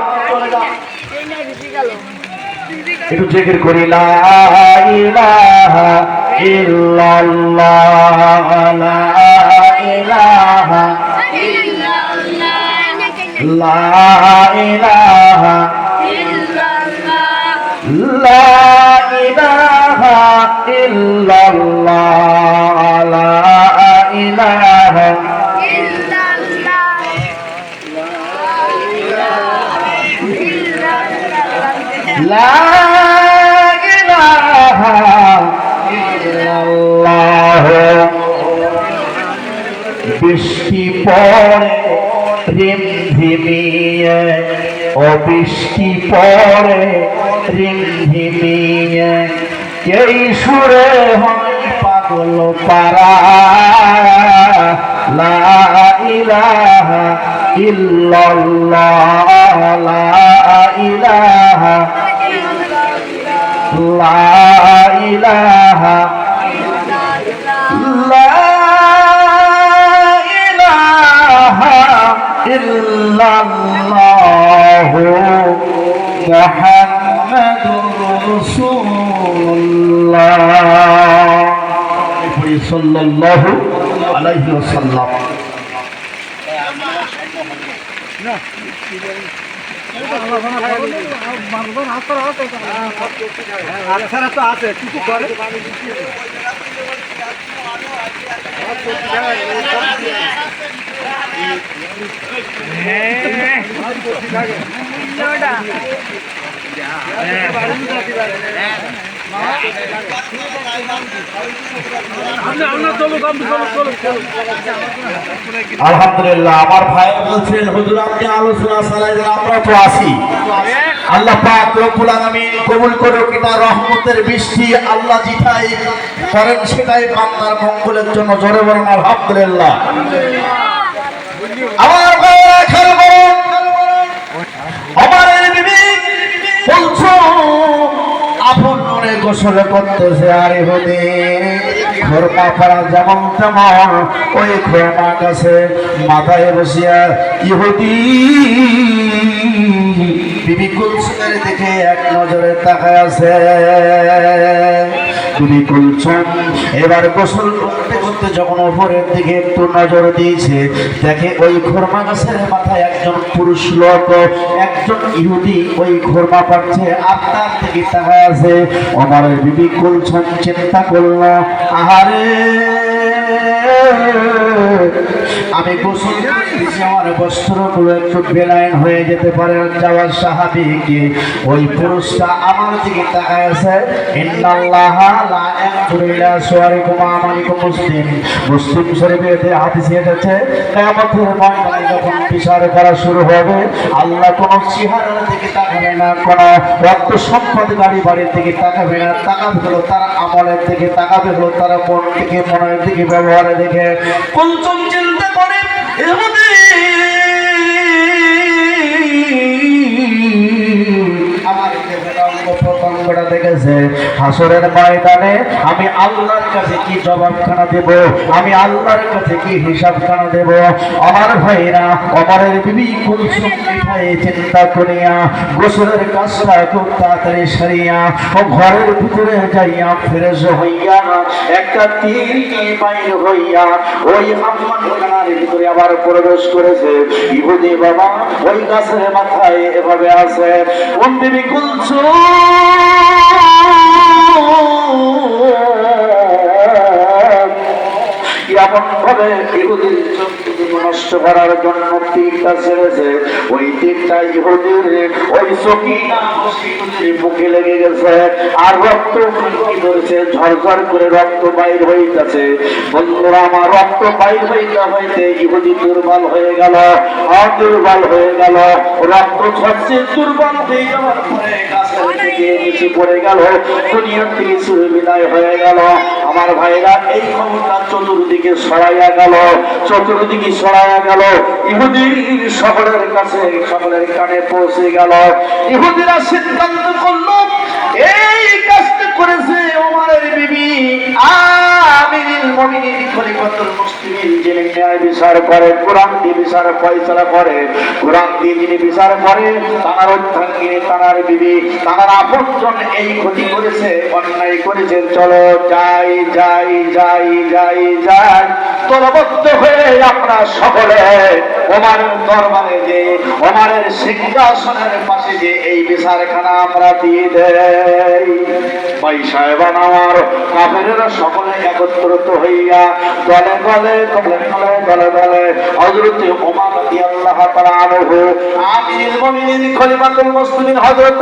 একটু জিকির করি, লা ইলাহা ইল্লাল্লাহ, লা ইলাহা লা ইলাহা ইল্লাল্লাহ, লা ইলাহা লা ইলাহা ইল্লাল্লাহ। বৃষ্টি পড়ে রিমঝিমিয়ে, ও বৃষ্টি পড়ে রিমঝিমিয়ে, এই সুরে হয় পাগল পারা। লা ইলাহা ইল্লাল্লাহ, লা ইলাহা, লা ইলাহা, লা ইলাহা ইল্লাল্লাহ মুহাম্মাদুর রাসূলুল্লাহ সাল্লাল্লাহু আলাইহি ওয়াসাল্লাম। আলহামদুলিল্লাহ। আমার ভাই বলছেন হুজুর আপনি আলোচনা চালাইলেন, আমরা তো আছি। আল্লাহ পাক রব্বুল আলামিন কবুল করুক। এটা রহমতের বৃষ্টি, আল্লাহ যেটাই করেন সেটাই বান্দার মঙ্গলের জন্য। জোরে বলেন আলহামদুলিল্লাহ। আমার ভাইরা খেয়াল করুন, আমার এই বিবি বলছো আপন মনে গোসল করতেছে, আর ইহুদি খোরমা পাড়া যেমন তেমন ওই খোরমা গাছে মাথায় বসিয়া ইহুদি বিবি কুলসুমের দিকে এক নজরে তাকায় আছে। বিবি কুলসুম এবার গোসল করতে করতে যখন উপরের দিকে একটু নজর দিয়েছে, দেখে ওই খোরমা গাছের মাথায় একজন পুরুষ লোক, একজন ইহুদি ওই খোরমা পাচ্ছে, আর তার দিকে তাকায় আছে। আমার বিবি কুলসুম চিন্তা করল, আহারে আমি গোসল করতেছি, আমার বস্ত্রগুলো একটু বেলাইন হয়ে যেতে পারে। যাওয়ার সাহাবীকে ওই পুরুষটা আমার দিকে তাকায় আছে। ইন্নাল্লাহা লা ইয়ানজুরু ইলা সুওয়ারিকুম ওয়া আমালিকুম। মুসলিম শরীফে হাদিসে এসেছে, কিয়ামতের ময়দানে যখন বিচার করা শুরু হবে, আল্লাহ কোন চেহারার দিকে তাকাবে না, কোন রক্ত সম্পদ গাড়ি বাড়ির দিকে তাকাবে না। তাকাবে হলো তার আমলের দিকে, তাকাবে হলো তার মন দিকে, মনের দিকে, ব্যবহারের দিকে। কুলসুম চিন্তা করে আমার প্রসঙ্গটা দেখেছে, হাসরের ময়দানে আমি আল্লাহর কাছে কি জবাবখানা দেব, আমি আল্লাহর কাছে কি হিসাবখানা দেব। আমার ভাইরা, আমাদের বিবি কুলসুম চিন্তা করিয়া গোসলের কাজটা খুব তাড়াতাড়ি সারিয়া ও ঘরের ভিতরে যাইয়া ফ্রেশ হইয়া একটা তীর বাইর হইয়া ওই হাম্মামখানার ভিতরে আবার প্রবেশ করেছে। ইহুদি বাবা ওই গাছের মাথায় এভাবে আছে। কোন বিবি কুলসুম এমন ভাবে ইহুদির চোখগুলো নষ্ট করার জন্য তীরটা ছেড়েছে। ওই তীরটা ইহুদির ওই সকিনা মসজিদের মুখে লেগে গেছে, আর রক্ত ফুলকি ধরেছে, ঝরঝর করে রক্ত বাইর হইতেছে। বন্ধুরা আমার, রক্ত বাইর হইতে হইতে ইহুদি দুর্বল হয়ে গেল, দুর্বল হয়ে গেল, রক্ত ঝরছে, দুর্বল হয়ে যাওয়ার পরে গাছের থেকে নিচে পড়ে গেল, দুনিয়ার থেকে সুরে বিদায় হয়ে গেল। আমার ভাইরা, এই খবরটা চতুর্দিকে ছড়াইয়া গেল, চতুর্দিকে ছড়াইয়া গেল, ইহুদির সকলের কাছে, সকলের কানে পৌঁছে গেল। ইহুদিরা সিদ্ধান্ত করলো এই কাজটা করেছে ওমরের বিবি আমিরুল মুমিনিন খলিফাতুল মুসলিমিন, যিনি ন্যায় বিচার করে, কোরআন দিয়ে বিচার ফয়সালা করে, কোরআন দিয়ে যিনি বিচার করে, তার অর্ধাঙ্গিনী, তার বিবি, তার আপনজন এই ক্ষতি করেছে, অন্যায় করেছে। চলো যাই যাই যাই যাই যাই দলবদ্ধ হয়ে আমরা সকলে ওমরের দরবারে যে ওমরের সিংহাসনের পাশে যে এই বিচারখানা আমরা দিয়ে দেই। ভাই সাহেবান আমার, পর কাফেরেরা সকলে একত্রিত হইয়া দলে দলে দলে দলে দলে দলে হযরত ওমর রাদিয়াল্লাহু তাআলা আনহু আমিরুল মুমিনিন খলিফাতুল মুসলিমিন হযরত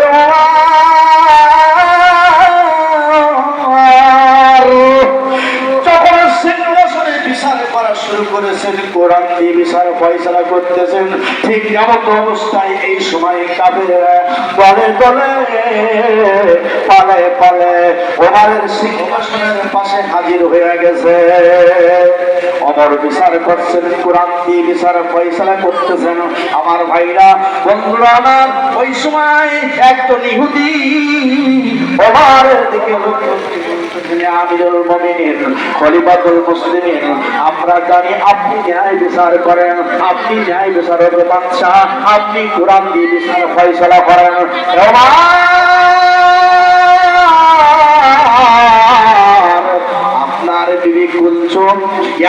যখন সিংহাসনে বিচার করা শুরু করেছেন, কোরআন দিয়ে বিচার ফয়সালা করতেছেন, ঠিক এমন অবস্থায় এই সময় কাফেরেরা দলে দলে পালে পালে ওমরের সিংহাসনের পাশে হাজির হয়ে গেছে। ওমর বিচার করছেন, কোরআন দিয়ে বিচার ফয়সালা করতেছেন। আমার ভাইরা, বন্ধুরা আমার, ওই সময় একজন ইহুদি ওমরের দিকে লক্ষ্য করে আমিরুল মুমিনিন খলিফাতুল মুসলিমিন, আমরা জানি আপনি ন্যায় বিচার করেন, আপনি ন্যায় বিচারের বাদশা, আপনি কোরআন দিয়ে বিচার ফয়সালা করেন। আপনার বিবেক বলছো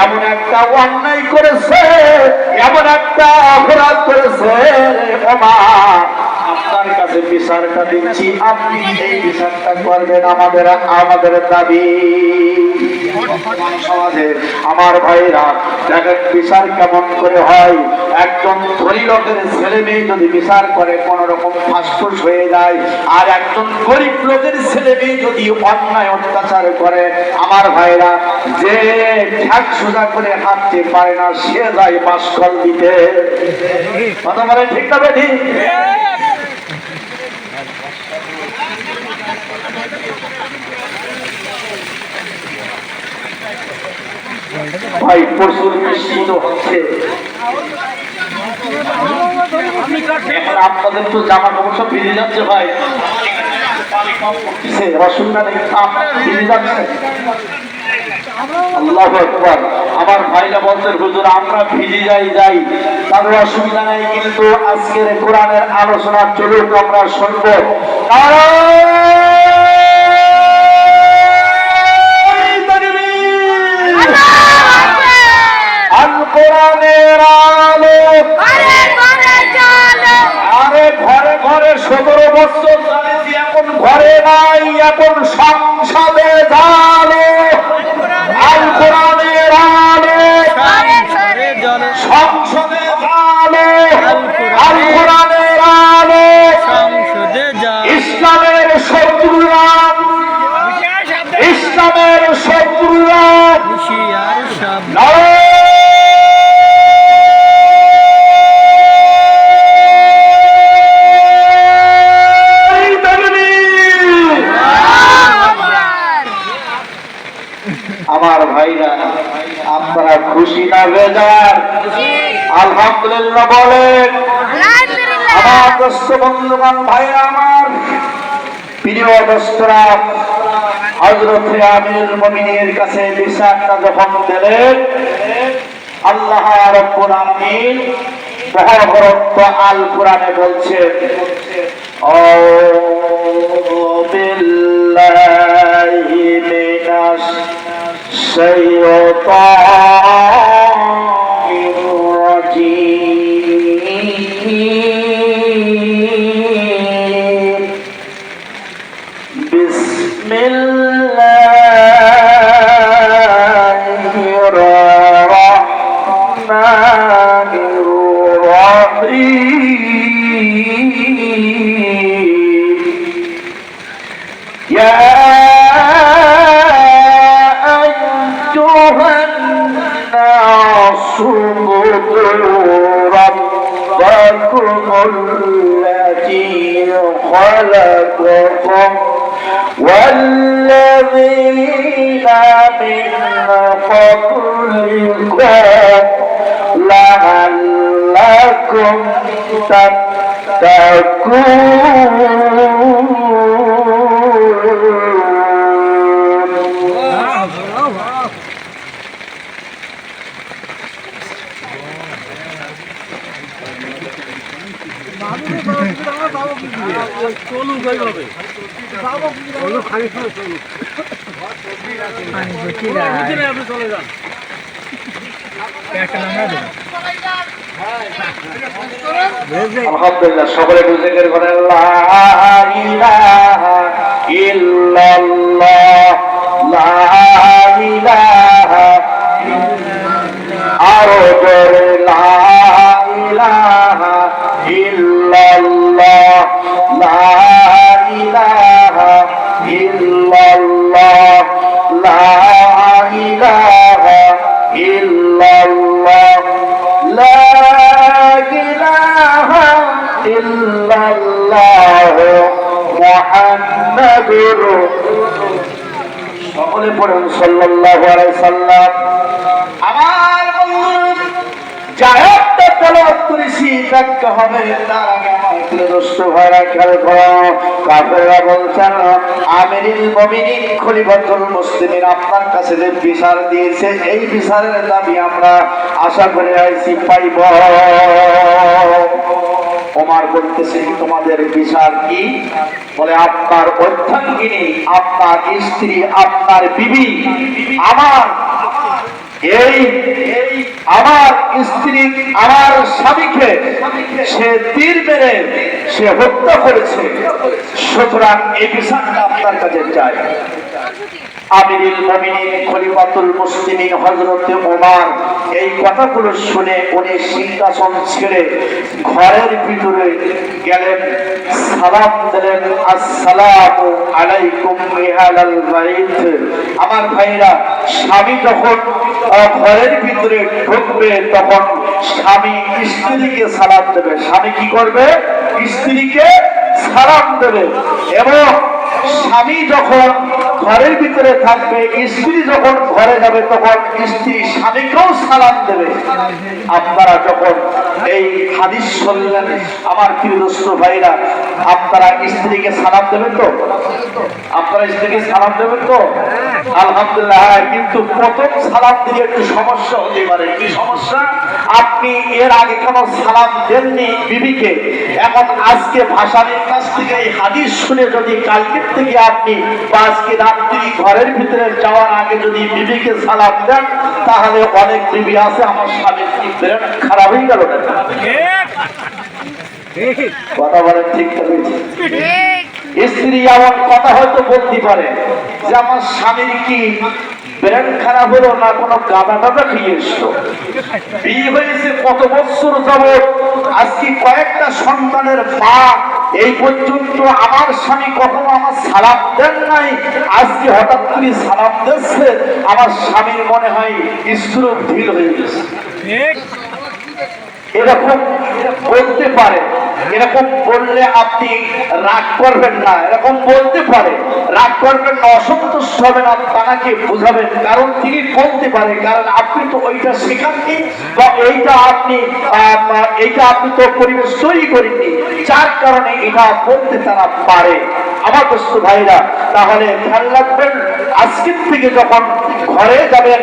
এমন একটা অন্যায় করেছে, এমন একটা অপরাধ করেছে, আপনার কাছে বিচারটা দিচ্ছি, আপনি এই বিচারটা করবেন, আমাদের দাবি। সমাজের আমার ভাইরা দেখেন বিচার কেমন করে হয়। একজন ধনী লোকের ছেলে মেয়ে যদি বিচার করে কোন রকম ফাঁসফুস হয়ে যায়, আর একজন গরিব লোকের ছেলে মেয়ে যদি অন্যায় অত্যাচার করে, আমার ভাইরা, যে ঠ্যাক সোজা করে হাঁটতে পারে না সে যায় বাসকল দিতে। কথা বলেন ঠিক না বেঠি? ভাই প্রচুর বৃষ্টি তো হচ্ছে, এখন আপনাদের তো জামা কাপড় সব ভিজে যাচ্ছে ভাই, অসুবিধা নেই, ভিজে যাচ্ছে। আল্লাহু আকবার। আমার ভাইরা বলতেন, হুজুর আমরা ভিজে যাই, তার অসুবিধা নেই, কিন্তু আজকের কোরআনের আলোচনা চলুক, আমরা শুনবো। কোরআনের আলো আরে ঘরে ঘরে 17 বছর জানিছি, এখন ঘরে নাই, এখন সংসদে জানো। আল কোরআনের আলো সংসদে জানো, আল কোরআনের আলো ইসলামের শত্রুরা, ইসলামের শত্রুরা আমার ভাইরা, আপনারা খুশি না বেজার? আলহামদুলিল্লাহ বলেন। আমার দোস্ত বন্ধুগণ, ভাইরা আমার, প্রিয় দোস্তরা, হযরত আমিরুল মুমিনিনের কাছে বিচারটা যখন দিলেন, আল্লাহ রাব্বুল আলামিন মহাগ্রন্থ আল কোরআনে বলছেন, আউযু বিল্লাহি মিনাশ শাইতানির রাজীম, বিসমিল্লাহির রাহমানির রাহিম, ইয়া ربكم الذي خلقكم والذين من قبلكم لعلكم আলহামদুলিল্লাহ, সকলে বুঝে করেন লা ইলাহা ইল্লাল্লাহ লা ইলাহা আরো জোরে লা ইলাহা ইল্লাল্লাহ লা ইলাহা ইল্লাল্লাহ লা ইলাহা ইল্লাল্লাহ লা ইলাহা ইল্লাল্লাহ মুহাম্মাদুর সকলে পড়ুন সাল্লাল্লাহু আলাইহি সাল্লাম। আমার বন্ধু জায়গা তেলাওয়াত করেছি ব্যাখ্যা হবে তার আগে আমার দোস্ত ভাইরা খেয়াল করো। কাফেররা বলছেন আমিরুল মুমিনিন খলিফাতুল মুসলিমিন আপনার কাছে যে বিচার দিয়েছে এই বিচারের দাবি আমরা আশা করে আইছি পাইব। ওমর বলতেছে তোমাদের বিচার কি? বলে আপনার অর্ধাঙ্গিনী, আপনার স্ত্রী, আপনার বিবি আমার আমার স্ত্রী আমার স্বামীকে সে তীর মেরে সে হত্যা করেছে, সুতরাং এই বিচারটা আপনার কাছে চাই। আমিরুল মুমিনিন খলিফাতুল মুসলিমিন হযরতে ওমর এই কথাগুলো শুনে উনি সিংহাসন ছেড়ে ঘরের ভিতরে গেলেন, সালাম দিলেন, আসসালামু আলাইকুম আহলাল বাইত। আমার ভাইরা, স্বামী যখন ঘরের ভিতরে ঢুকবে তখন স্বামী স্ত্রীকে সালাম দেবে। স্বামী কি করবে? স্ত্রীকে সালাম দেবে। এবং স্বামী যখন ঘরের ভিতরে থাকবে, স্ত্রী যখন ঘরে যাবে তখন স্ত্রী স্বামীকেও সালাম দেবে। আপনারা যখন এই হাদিস শুনলেন আমার প্রিয় দোস্ত ভাইরা, আপনারা স্ত্রীকে সালাম দেবেন তো? আপনারা স্ত্রীকে সালাম দেবেন তো? আলহামদুলিল্লাহ। কিন্তু প্রথম সালাম দিলে একটু সমস্যা হতে পারে। কি সমস্যা? আপনি এর আগে কোন সালাম দেননি বিবিকে, এখন আজকে ভাষানের কাছ থেকে এই হাদিস শুনে যদি কালকের থেকে আপনি বা আজকে রাত্রি ঘরের ভিতরে যাওয়ার আগে যদি বিবিকে সালাম দেন, তাহলে অনেক বিবি আছে আমার স্বামীর কি ব্রেন খারাপ হয়ে গেল না? কথা বলেন ঠিক আছে? স্ত্রী এমন কথা হয়তো বলতে পারে যে আমার স্বামীর কি ব্রেন খারাপ হলো না কোনো গাঁদা টাদা খেয়ে এসছো? বিয়ে হয়েছে কত বছর যাবত, আজকে কয়েকটা সন্তানের মা, এই পর্যন্ত আমার স্বামী কখনো আমার সালাম দেন নাই, আজকে হঠাৎ করে সালাম দিচ্ছে, আমার স্বামীর মনে হয় স্ট্রোক ঢিল হয়ে গেছে। এরকম বলতে পারে। এরকম বললে আপনি রাগ করবেন না, এরকম বলতে পারে, রাগ করবেন না, অসন্তুষ্ট হবেন, তাকে বুঝাবেন, কারণ তিনি বলতে পারে, কারণ আপনি তো ওইটা শেখাননি বা এইটা আপনি তো পরিবেশ তৈরি করেননি, যার কারণে এটা বলতে তারা পারে। আমার দোস্ত ভাইরা, তাহলে খেয়াল রাখবেন, আজকের থেকে যখন ঘরে যাবেন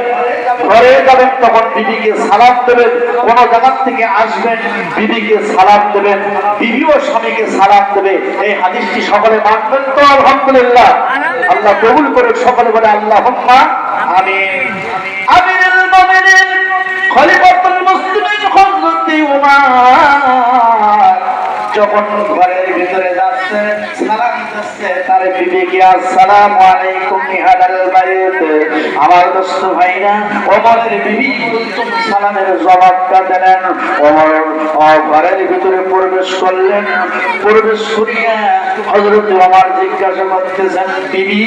তখন বিবিকে সালাম দেবেন। কোন জায়গা থেকে আসবেন বিবিকে সালাম দেবেন, বিবিও স্বামীকে সালাম দেবে। এই হাদিসটি সকলে মানবেন তো? আলহামদুলিল্লাহ। আল্লাহ কবুল করে। সকলে বলে আল্লাহুম্মা আমিন। আমিরুল মুমিনিন খলিফাতুল মুসলিমিন হযরত ওমর যখন ঘরের ভিতরে যাচ্ছে, সালাম দিচ্ছে তার বিবিকে, আসসালামু আলাইকুম আহলাল বাইত। আমার দোস্ত ভাইরা, ওমরের বিবি কুলসুম সালামের জবাবটা দিলেন। ওমর ঘরের ভিতরে প্রবেশ করলেন। প্রবেশ করিয়া হযরত ওমর জিজ্ঞাসা করতেছেন, বিবি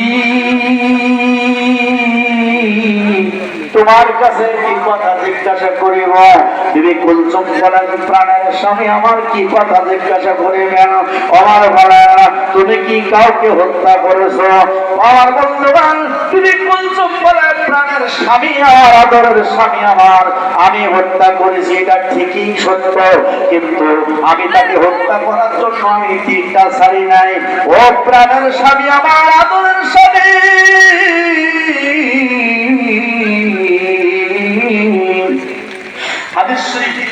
তোমার কাছে কি কথা জিজ্ঞাসা করিব? বিবি কুলসুম বলেন, প্রাণের স্বামী আমার কি কথা জিজ্ঞাসা করিবেন? আমার বলে, তুমি কি কাউকে হত্যা করেছো? আমার বন্ধুবান বিবি কুলসুম বলে, প্রাণের স্বামী আমার, আদরের স্বামী আমার, আমি হত্যা করেছি, এটা ঠিকই সত্য, কিন্তু আমি তাকে হত্যা করার জন্য আমি তীরটা ছাড়ি নাই। ও প্রাণের স্বামী আমার, আদরের স্বামী, হাদিস শরীফে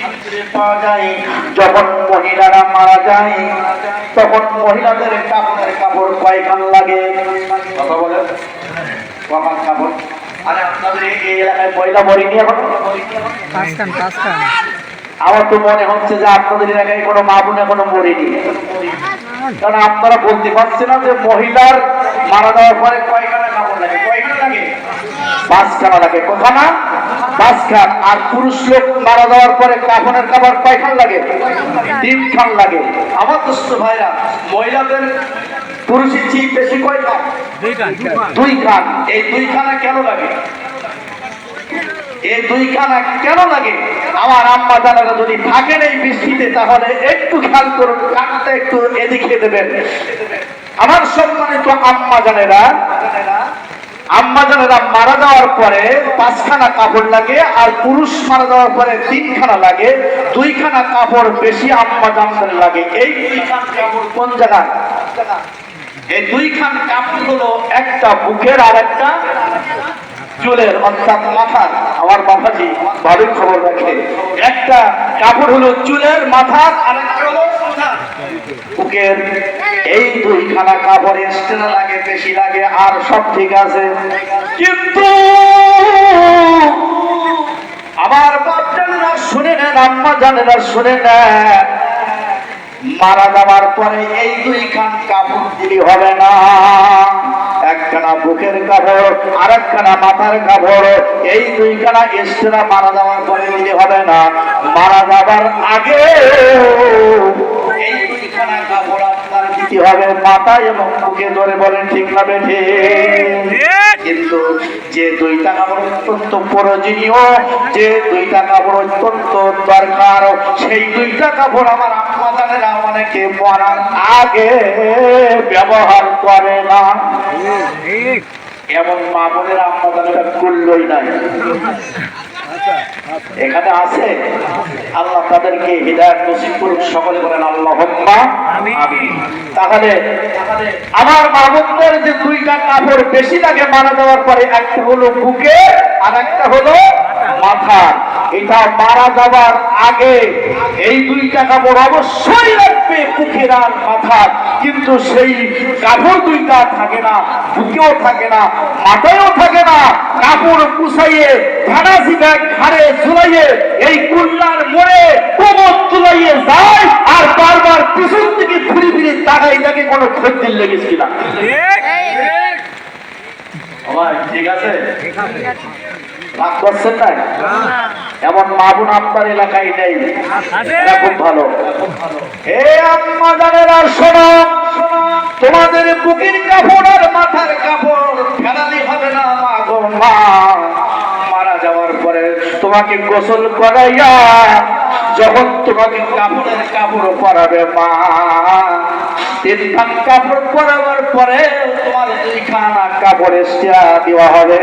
পাওয়া যায়, যখন মহিলারা মারা যায় তখন মহিলাদের কাপড় কয়খান লাগে? কথা বলেন, কখন কাপড়? আরে আপনাদের এই এলাকায় মহিলা মরিনি এখন? আমার তো মনে হচ্ছে যে আপনাদের এলাকায় কোনো মা বোন এখনো মরিনি, কারণ আপনারা বলতে পারছেন না যে মহিলার মারা যাওয়ার পরে কয়খানা কাপড় লাগে। কয়খানা লাগে? 5খানা লাগে। কোথানা? 5খান। আর পুরুষ লোক মারা যাওয়ার পরে কাফনের কাপড় কয়খান লাগে? 3খান লাগে। আমার দোস্ত ভাইরা, মহিলাদের পুরুষের চেয়ে বেশি কয়খান? 2খান। এই 2খানা কেন লাগে? এই 2খানা কেন লাগে? আমার আম্মা জানেরা যদি থাকেন এই বৃষ্টিতে তাহলে একটু খেয়াল করুন, কানটা একটু এদিকে দেবেন। আমার সম্মানিত আম্মা জানেরা মারা যাওয়ার পরে 5খানা কাপড় লাগে, আর পুরুষ মারা যাওয়ার পরে 3খানা লাগে। 2খানা কাপড় বেশি আম্মা জানদের লাগে। এই 2খান কাপড় কোন জায়গায়? এই 2খান কাপড় হলো একটা বুকের আর একটা চুলের, অর্থাৎ মাথার। আমার বাবাজি ভালোই খবর রাখে। একটা কাপড় হলো চুলের, মাথার, আর একটা হলো বুকের। এই 2খানা কাপড় এক্সট্রা লাগে, বেশি লাগে, আর সব ঠিক আছে। কিন্তু আমার বাপ জানেরা শুনে নেন, আম্মা জানেরা শুনে নেন, মারা যাওয়ার পরে এই 2খান কাপড় দিলে হবে না। একখানা বুকের কাপড় আর একখানা মাথার কাপড়, এই 2খানা এক্সট্রা মারা যাওয়ার পরে দিলে হবে না। মারা যাবার আগে এই 2খানা কাপড় আপনার দিতে হবে মাথায় এবং বুকে। ধরে বলেন ঠিক না বেঠে? কিন্তু যে 2টা কাপড় অত্যন্ত প্রয়োজনীয়, যে 2টা কাপড় অত্যন্ত দরকার, সেই 2টা কাপড় আমার আম্মা জানেরা অনেকে পরার আগে ব্যবহার করে না। এমন মা বোনের আম্মা জানেরা করলই নাই। এখানে আছে, আল্লাহ তাদেরকে হিদায়াত নসিব করুক। সকলে বলেন আল্লাহুম্মা আমিন। তাহলে আমার মা বোনদের যে 2টা কাপড় বেশি লাগে মারা যাওয়ার পরে, একটা হলো বুকে আর একটা হলো মাথা। এটা মারা যাওয়ার আগে এই 2টা কাপড় অবশ্যই রাখবে, বুকের আর মাথার। কিন্তু সেই কাপড় 2টা থাকে না, বুকেও থাকে না, মাথায়ও থাকে না। কাপড় কুচাইয়ে ভাড়াসি ব্যাগ ঘাড়ে ঝুলাইয়ে এই কুল্লার মোড়ে কোমর তুলাইয়ে যায়, আর বারবার পিছন থেকে ঘুরে ফিরে তাকাই তাকে কোনো ক্ষতির লেগেছে কিনা। ঠিক আছে, রাগ করছেন না? এমন মা বোন আপনার এলাকায় নেই, এটা খুব ভালো। হে আম্মা জানেরা শোনো, তোমাদের বুকের কাপড় আর মাথার কাপড় ফেলালি হবে না। মা গো মা, মারা যাওয়ার পরে তোমাকে গোসল করাইয়া যখন তোমাকে কাপড়ের কাপড় পরাবে মা, 3খান কাপড় পরাবার পরে তোমার 2খানা কাপড় এক্সট্রা দেওয়া হবে।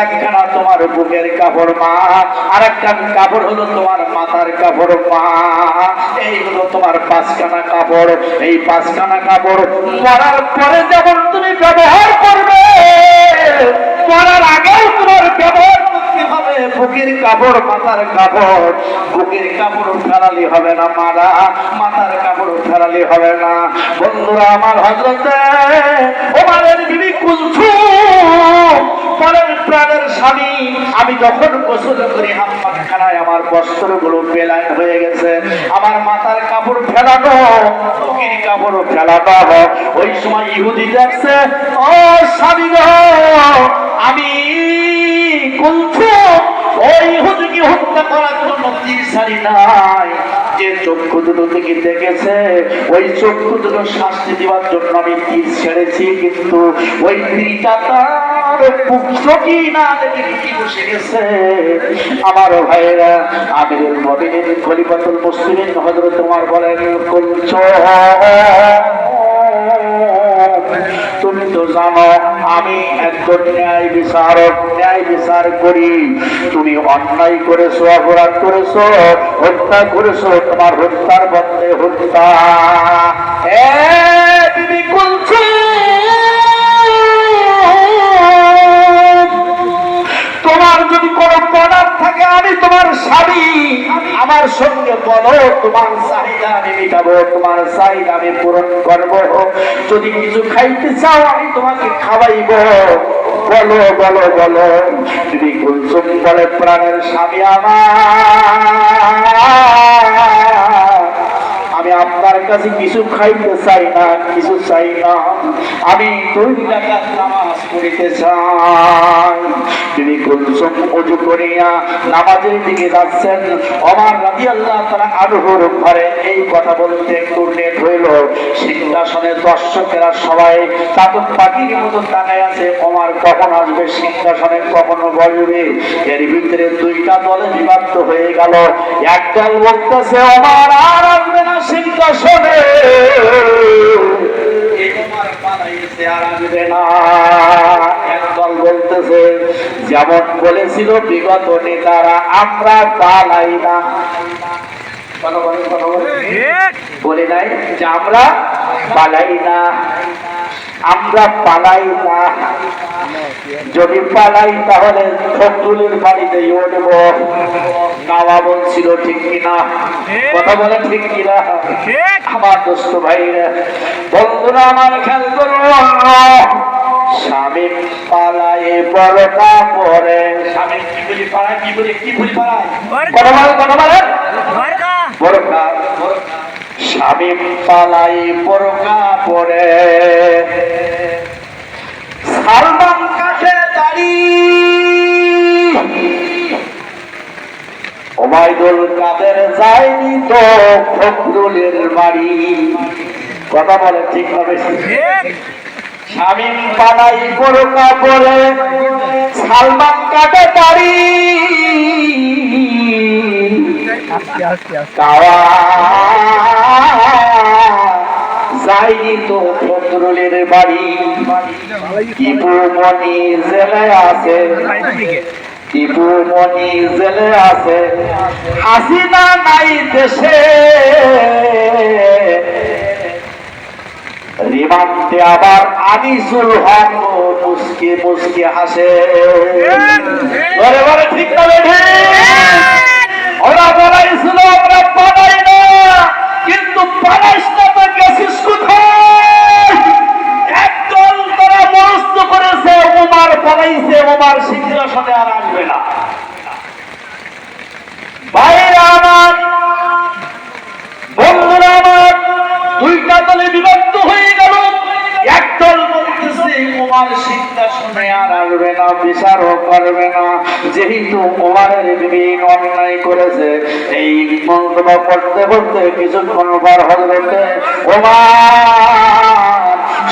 একখানা তোমার বুকের কাপড় মা, আর একখান কাপড় হলো তোমার মাথার কাপড় মা। এই হলো তোমার 5খানা কাপড়। এই 5খানা কাপড় পরার পরে যেমন তুমি ব্যবহার করবে, পরার আগেও তোমার ব্যবহার করতে হবে। বুকের কাপড়, মাথার কাপড়। বুকের কাপড় ফেরালি হবে না মারা, মাথার কাপড় ফেরালি হবে না। বন্ধুরা আমার, হযরতে ওমরের বিবি কুলসুম পরের প্রাণের স্বামী, আমি যখন গোসল করি হাম্মামখানায় আমার বস্ত্রগুলো বেলায় হয়ে গেছে, আমার মাথার কাপড় ফেলানো, বুকের কাপড় ফেলানো। ওই সময় ইহুদি দেখছে, ও স্বামী গো, আমি কুলসুম ওই ইহুদিকে হত্যা করার জন্য তীর ছাড়ি নাই। যে চক্ষু দুটো থেকে দেখেছে, ওই চক্ষু দুটো শাস্তি দেওয়ার জন্য আমি তীর ছেড়েছি, কিন্তু ওই তীরটা তার চোখই না দেখে ঢুকে বসে গেছে। আমার ভাইয়েরা, আমিরুল মুমিনিন খলিফাতুল মুসলিমিন হযরত ওমর বলেন, তুমি তো জানো আমি একজন ন্যায় বিচারক, ন্যায় বিচার করি। তুমি অন্যায় করেছো, অপরাধ করেছো, হত্যা করেছো, তোমার হত্যার বদলে হত্যা। বিবি কুলসুম, তোমার যদি কোনো পদার্থ থাকে, আমি তোমার স্বামী, আমার সঙ্গে বলো, তোমার চাহিদা আমি মিটাবো, তোমার চাহিদা আমি পূরণ করবো। যদি কিছু খাইতে চাও আমি তোমাকে খাওয়াইব, বলো বলো বলো। যদি কুলসুম বলে, প্রাণের স্বামী আমার, আমি আপনার কাছে কিছু খাইতে চাই না, কিছু চাই না, আমি 2 রাকাত নামাজ করিতে চাই। বিবি কুলসুম ওযু করিয়া নামাজের দিকে যাচ্ছেন। ওমর রাদিয়াল্লাহু তাআলা আনহুর ঘরে এই কথা বলতে একটু লেট হইল। সিংহাসনে দর্শকেরা সবাই চাতক পাখির মতো তাকায় আছে, ওমর কখন আসবে, সিংহাসনে কখন বসবে। এর ভিতরে দুইটা দলে বিভক্ত হয়ে গেল। একদল বলতেছে ওমর আর আসবে না সিংহাসনে, ওমর পালাইছে আর আসবে না। একদল বলতেছে যেমন বলেছিল বিগত নেতারা, আমরা পালাই না। বলে নাই যে আমরা পালাই না, আমরা পালাই না। যদি পালাই তাহলে ফখরুলের বাড়িতে উঠব। নাওয়া বলছিল ঠিক কিনা, কথা বলে ঠিক কিনা? আমার দোস্ত ভাইরা, বন্ধুরা আমার খেয়াল করো, স্বামী পালায়ে বড়কা পরে। স্বামী কি বলি পালায়, কি বলি পালায়, কথা বলে বড়কা। স্বামী পালাই বড়কা পরে, সালমান কাছে দাড়ি, ওবায়দুল কাদের যায়নি তো ফখরুলের বাড়ি। কথা বলে ঠিক হবে? স্বামী পালাই বড়কা পরে, সালমান কাটে দাড়ি, যাইনি তো ফখরুলের বাড়ি। টিপুমণি জেলে আছে, টিপুমণি জেলে আছে, হাসিনা নাই দেশে, রিমান্ডে আবার আনিসুল হক মুস্কি মুস্কি হাসে। ঠিক তবে ওরা বলাইছিল আমরা পালাই না, কিন্তু পালাইস না তো গেছিস কোথায়? একদল তারা মনস্থ করেছে ওমর পালাইছে, ওমর সিংহাসনে আর আসবে না। ভাইরা আমার, বন্ধুরা আমার, দুইটা দলে বিভক্ত হয়ে গেল। একদল বলতেছে ওমর সিংহাসনে আর আসবে না, বিচারও করবে না, যেহেতু ওমরের বিবিন অন্যায় করেছে। এই মন্তব্য করতে করতে কিছুক্ষণ পর হযরতে ওমর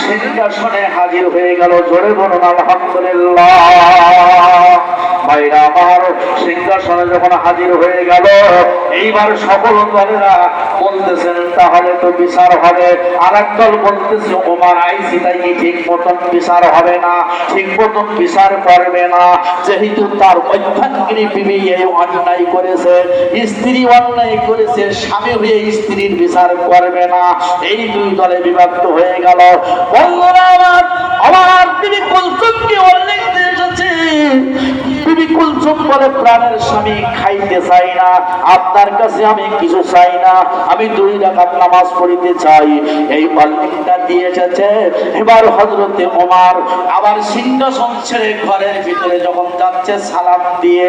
সিংহাসনে হাজির হয়ে গেল। জোরে বলুন আলহামদুলিল্লাহ। ভাইরা আমার, সিংহাসনে যখন হাজির হয়ে গেল, এইবার সকল দলেরা বলতেছেন তাহলে তো বিচার হবে। আর একদল বলতেছে ওমর আইসি তাই ঠিক মতন বিচার হবে না, ঠিক মতন বিচার করবে না, যেহেতু তার মধ্যাঙ্গিনী বিবি এই অন্যায় করেছে, স্ত্রী অন্যায় করেছে, স্বামী হয়ে স্ত্রীর বিচার করবে না। এই দুই দলে বিভক্ত হয়ে গেল। বন্ধুরা আমার, আমার বিবি কুলসুমকে উল্লেখ এসেছে। বিবি কুলসুম বলে প্রাণের স্বামী, খাইতে চাই না, আপনার কাছে আমি কিছু চাই না, আমি 2 রাকাত নামাজ পড়িতে চাই। এই উল্লেখটা দিয়ে এসেছে। এবার হযরতে ওমর আবার সিংহাসন ছেড়ে ঘরের ভিতরে যখন যাচ্ছে, সালাম দিয়ে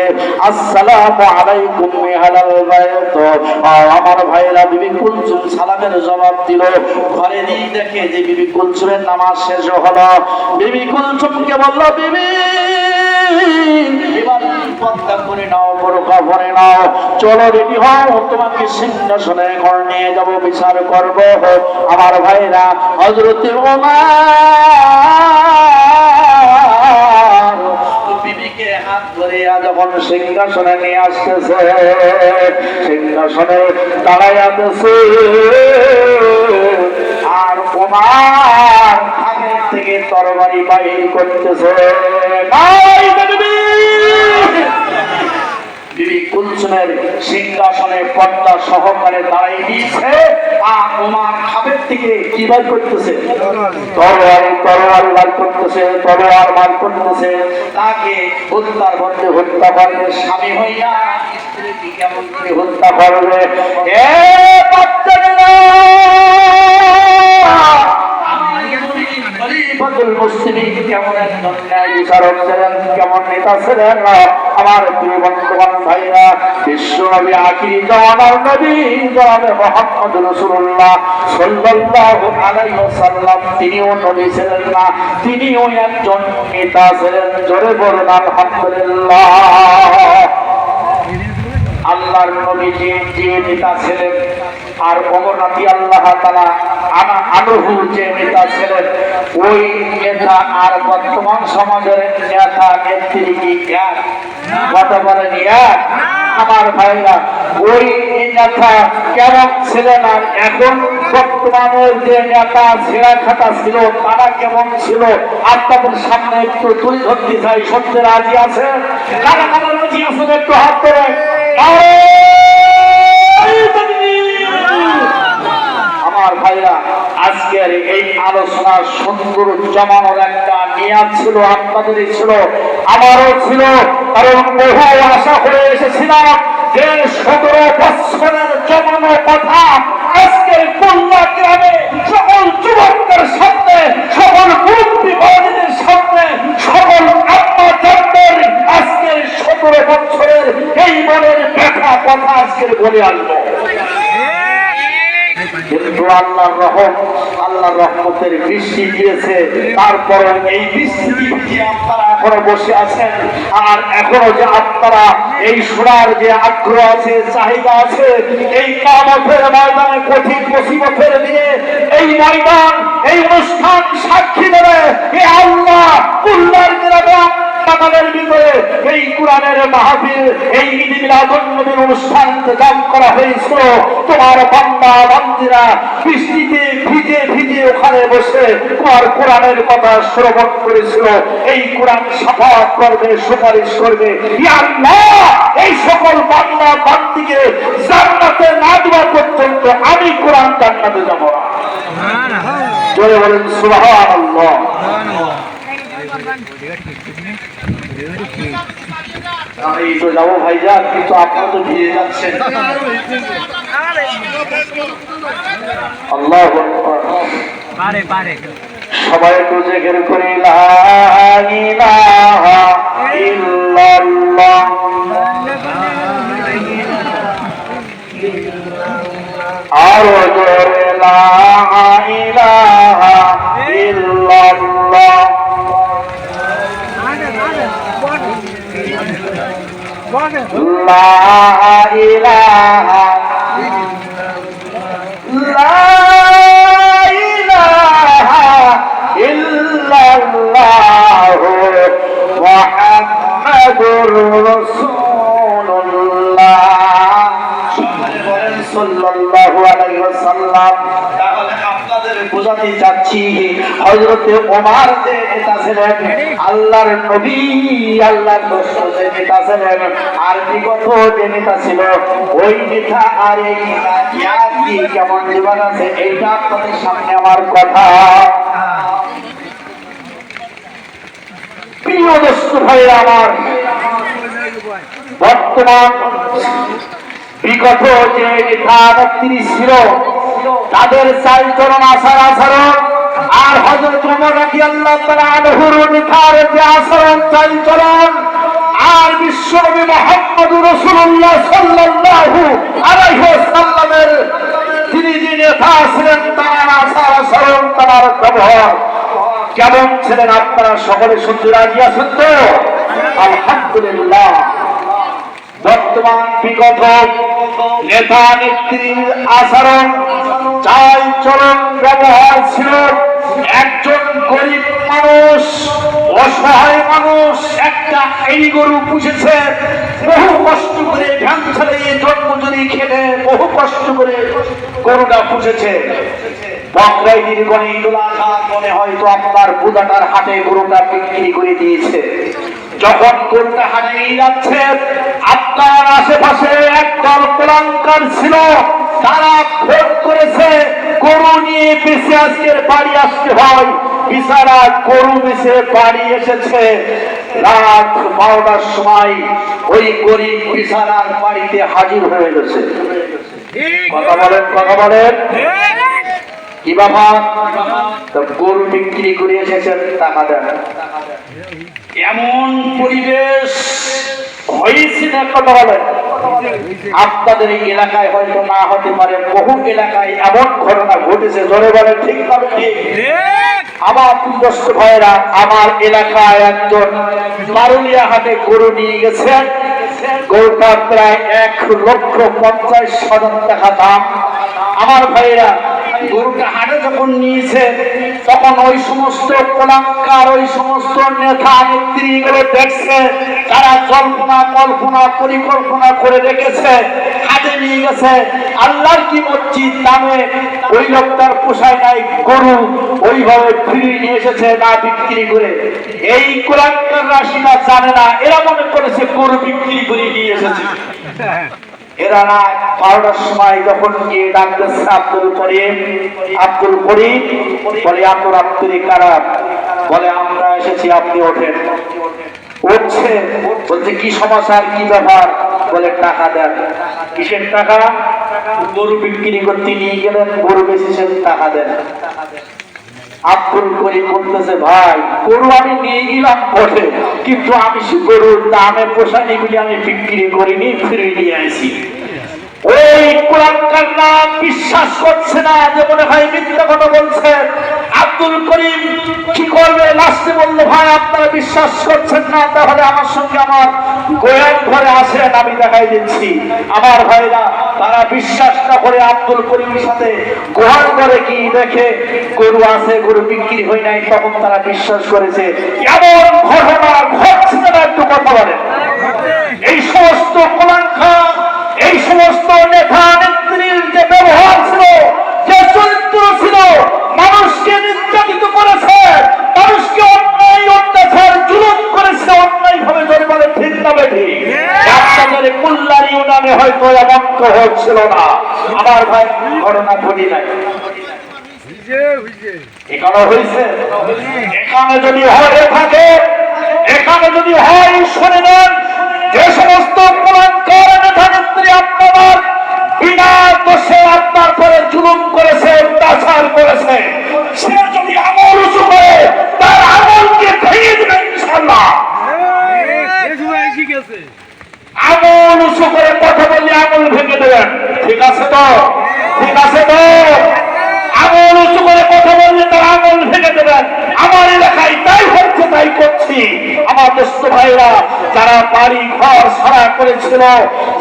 আসসালামু আলাইকুম আহলাল বাইত। আমার ভাইরা, বিবি কুলসুম সালামের জবাব দিল। ঘরে দিয়ে দেখে যে বিবি কুলসুমের নামাজ শেষ হলো। বিবি কুলসুমকে বলল, বিবি এবার পর্দা করে নাও, বোরকা পরে নাও, চলো রেডি হও, তোমাকে সিংহাসনে ঘর নিয়ে যাব, বিচার করব। আমার ভাইরা, হযরতে ওমর বিবিকে হাত ধরে যখন সিংহাসনে নিয়ে আসতেছে, সিংহাসনে দাঁড়াইয়া দিছে। আর ওমর হাতের থেকে তরবারি বাহির করতেছে। বিবি কুলসুমের সিংহাসনে পর্দা সহকারে দাঁড়াই দিয়েছে। আর ওমর খাবের থেকে কি বার করতেছে? তরোয়ার বার করতেছে, তরোয়ার বার করতেছে। তাকে হত্যার মধ্যে হত্যা করবে। স্বামী হইয়া স্ত্রীকে কেমন করে হত্যা করবে? এ বাচ্চারা, খলিফাতুল মুসলিমিন কেমন একজন ন্যায় বিচারক ছিলেন, কেমন নেতা ছিলেন, আমার প্রিয় বন্ধুবান ভাইরা, বিশ্বনবী আখিরি জামানার নবী জনাবে মুহাম্মদ রাসূলুল্লাহ সাল্লাল্লাহু আলাইহি ওয়াসাল্লাম তিনিও নবী ছিলেন না, তিনিও একজন নেতা ছিলেন। জোরে বলুন আলহামদুলিল্লাহ। আল্লাহর নবী যে নেতা ছিলেন, আর ওমর রাদিয়াল্লাহু তাআলা আনহু যে নেতা ছিলেন, ওই নেতা আর বর্তমান সমাজের নেতা নেত্রী কি এক? কথা বলেন এক? আমার ভাইরা, ওই নেতা কেমন ছিলেন আর এখন বর্তমানের যে নেতা ছেঁড়া খাতা ছিল তারা কেমন ছিল আপনাদের সামনে একটু তুলে ধরতে চাই। সত্যি রাজি আছে? কারা কারা রাজি আছেন একটু হাত ধরে? আমার ভাইরা, আজকের এই আলোচনা সুন্দর জমানোর একটা নিয়াত ছিল, আপনাদেরই ছিল, আমারও ছিল। কারণ বহু আশা করে এসেছিলাম যে 17 বছরের জমানো কথা আজকের খুলনা গ্রামে সকল যুবকদের সামনে, সকল মুরব্বী বড়দের সামনে, সকল আত্মা জানদের আজকের 17 বছরের এই মনের ব্যথা কথা আজকের বলে আসবো। কিন্তু আল্লাহর রহমতের বৃষ্টি দিয়েছে, তারপরে এই বৃষ্টি আপনারা এখনো বসে আছেন। আর এখনো যে আপনারা এই শোনার যে আগ্রহ আছে, চাহিদা আছে, এই কিয়ামতের ময়দানে কঠিন মুসিবতের দিনে এই ময়দান, এই অনুষ্ঠান সাক্ষী দেবে এ আল্লাহ কুল্লার গ্রামে বাগানের ভিতরে এই কোরআনের মাহফিল, এই ঈদ মিলাদুন নবীর অনুষ্ঠান ইন্তজাম করা হয়েছিল। তোমার বান্দা বান্দীরা বৃষ্টিতে ভিজে ভিজে ওখানে বসে তোমার কোরআনের কথা শ্রবণ করেছিল। এই কোরআন সাফাত করবে, সুপারিশ করবে, ইয়া আল্লাহ এই সকল বান্দা বান্দীকে জান্নাতে না দেওয়া পর্যন্ত আমি কোরআন জান্নাতে যাব না। জোরে বলেন সুবহানাল্লাহ। আমি তো যাবো ভাইজান, কিন্তু আপনারা তো ভিজে যাচ্ছেন। আল্লাহু আকবার। সবাই একটু জিকির করি লা ইলাহা ইল্লাল্লাহ। আরো জোরে লা ইলাহা ইল্লাল্লাহ। লা ইলাহা ইল্লাল্লাহু মুহাম্মাদুর রাসূলুল্লাহ সাল্লাল্লাহু আলাইহি ওয়াসাল্লাম। তাহলে আপনাদের বোঝাতে চাচ্ছি, হযরত ওমর যে নেতা ছিলেন, আল্লাহর নবী আল্লাহর রাসূল যে নেতা ছিলেন, আর বিগত যে নেতা ছিল ওই নেতা আর এই নেতা কি কেমন জীবন আছে এইটা আপনাদের সামনে আমার কথা। প্রিয় দোস্ত ভাইরা আমার, বর্তমান বিগত যে নেতা নেত্রী ছিল তাদের চালচলন, আচার আচরণ, আর হযরত ওমর রাদিয়াল্লাহু তাআলা আনহুর নেতার যে আচরণ চালচলন, আর বিশ্বনবী মুহাম্মদুর রাসূলুল্লাহ সাল্লাল্লাহু আলাইহি ওয়াসাল্লামের তিনি যে নেতা ছিলেন তার আচার আচরণ, তার ব্যবহার কেমন ছিলেন আপনারা সকলে শুনতে রাজি আছেন তো? আলহামদুলিল্লাহ। বর্তমান বিগত নেতা নেত্রীর আচরণ, চাল চলন, ব্যবহার ছিল একজন গরিব মানুষ, অসহায় মানুষ একটা এই গরু পুষেছে, বহু কষ্ট করে ভ্যান চালিয়ে জন্মজুরি খেলে বহু কষ্ট করে গরুটা পুষেছে। বকরাইদির গণে ঈদুল আজহার মনে হয়তো আপনার বুদাটার হাটে গরুটা বিক্রি করে দিয়েছে। যখন গরুটা হাটে নিয়ে যাচ্ছে, আপনার আশেপাশে একদল কুলাঙ্গার ছিল, তারা ভোট করেছে গরু নিয়ে বেঁচে আজকের বাড়ি আসতে হয়। বিচারা গরু বেঁচে বাড়ি এসেছে রাত 12টার সময়, ওই গরিব বিচারার বাড়িতে হাজির হয়ে গেছে। কথা বলেন, কথা বলেন, কি বাবা গরু বিক্রি করে এসেছেন, টাকা দেন। এমন পরিবেশ হয়েছে না কথা বলেন? আপনাদের এই এলাকায় হয়তো না হতে পারে, বহু এলাকায় এমন ঘটনা ঘটেছে, জোরে বলেন ঠিক তবে ঠিক। আমার দোস্ত ভাইরা, আমার এলাকায় একজন বারুলিয়া হাটে গরু নিয়ে গেছেন, গরুটা প্রায় 1,50,000 টাকা দাম। আমার ভাইরা, গরুটা হাটে যখন নিয়েছে তখন ওই সমস্ত কলাঙ্কার, ওই সমস্ত নেতা নেত্রীগুলো দেখছে, তারা জল্পনা কল্পনা পরিকল্পনা করে রেখেছে, হাটে নিয়ে গেছে। আল্লাহর কি মসজিদ দামে ওই লোকটার পোষায় নাই, গরু ওইভাবে ফিরিয়ে নিয়ে এসেছে না বিক্রি করে। এই কলাঙ্কার রাশিটা জানে না, এরা মনে করেছে গরু বিক্রি করে নিয়ে এসেছে। এরা রাত 12টার সময় যখন গিয়ে ডাকতেছে আব্দুল করিম, আব্দুল করিম বলে আপনার আব্দুল কারাম, বলে আমরা এসেছি, আপনি ওঠেন। উঠছে, বলছে কি সমাচার, কি ব্যাপার? বলে টাকা দেন। কিসের টাকা? গরু বিক্রি করতে নিয়ে গেলেন, গরু বেচেছেন, টাকা দেন। আব্দুল করিম বলতেছে ভাই, গরু আমি নিয়ে গেলাম বটে, কিন্তু আমি সে গরুর দামে পোষানি বলে আমি বিক্রি করিনি, ফিরে নিয়ে আসি। ওই কুলাঙ্কার নাম বিশ্বাস করছে না, যে মনে হয় মিথ্যা কথা বলছে। আব্দুল করিম কি করবে? লাস্টে বললো ভাই আপনারা বিশ্বাস করছেন না, তাহলে আমার সঙ্গে আমার গোয়াল ঘরে আসেন, আমি দেখাই দিচ্ছি। আমার ভাইরা, তারা বিশ্বাস না করে আব্দুল করিমের সাথে গোয়াল ঘরে কি দেখে গরু আছে, গরু বিক্রি হয় নাই, তখন তারা বিশ্বাস করেছে। এমন ঘটনা ঘটছে না, একটু কথা বলেন। এই সমস্ত কুলাঙ্কার, এই সমস্ত নেতা নেত্রীর যে ব্যবহার ছিল, যে চরিত্র ছিল, মানুষকে নির্যাতিত করেছে, মানুষকে অন্যায় অত্যাচার জুলুম করেছে, অন্যায় ভাবে জোরে বলে ঠিক না বেঠিক? আপনাদের কুল্লারি ইউনিয়নে হয়তো এমন হচ্ছিল না। আমার ভাই, ঘটনা ঘটি নাই, এখানে হয়েছে। এখানে যদি হয়ে থাকে, এখানে যদি হয়, শুনে নেন, যে সমস্ত কুলাঙ্কার নেতা নেত্রী আপনার বিনা দোষে আপনার পরে জুলুম করেছে, অত্যাচার করেছে, সে যদি আমল উঁচু করে, তার আমলকে ভেঙে দেবে ইনশাআল্লাহ। আমল উঁচু করে কথা বললে আমল ভেঙে দেবেন, ঠিক আছে তো? ঠিক আছে তো? আমল উঁচু করে কথা বললে তার আমল ভেঙে দেবেন। আমার এলাকায় তাই হচ্ছে, তাই করছি। আমার দোস্ত ভাইরা, যারা বাড়ি ঘর ছাড়া করেছিল,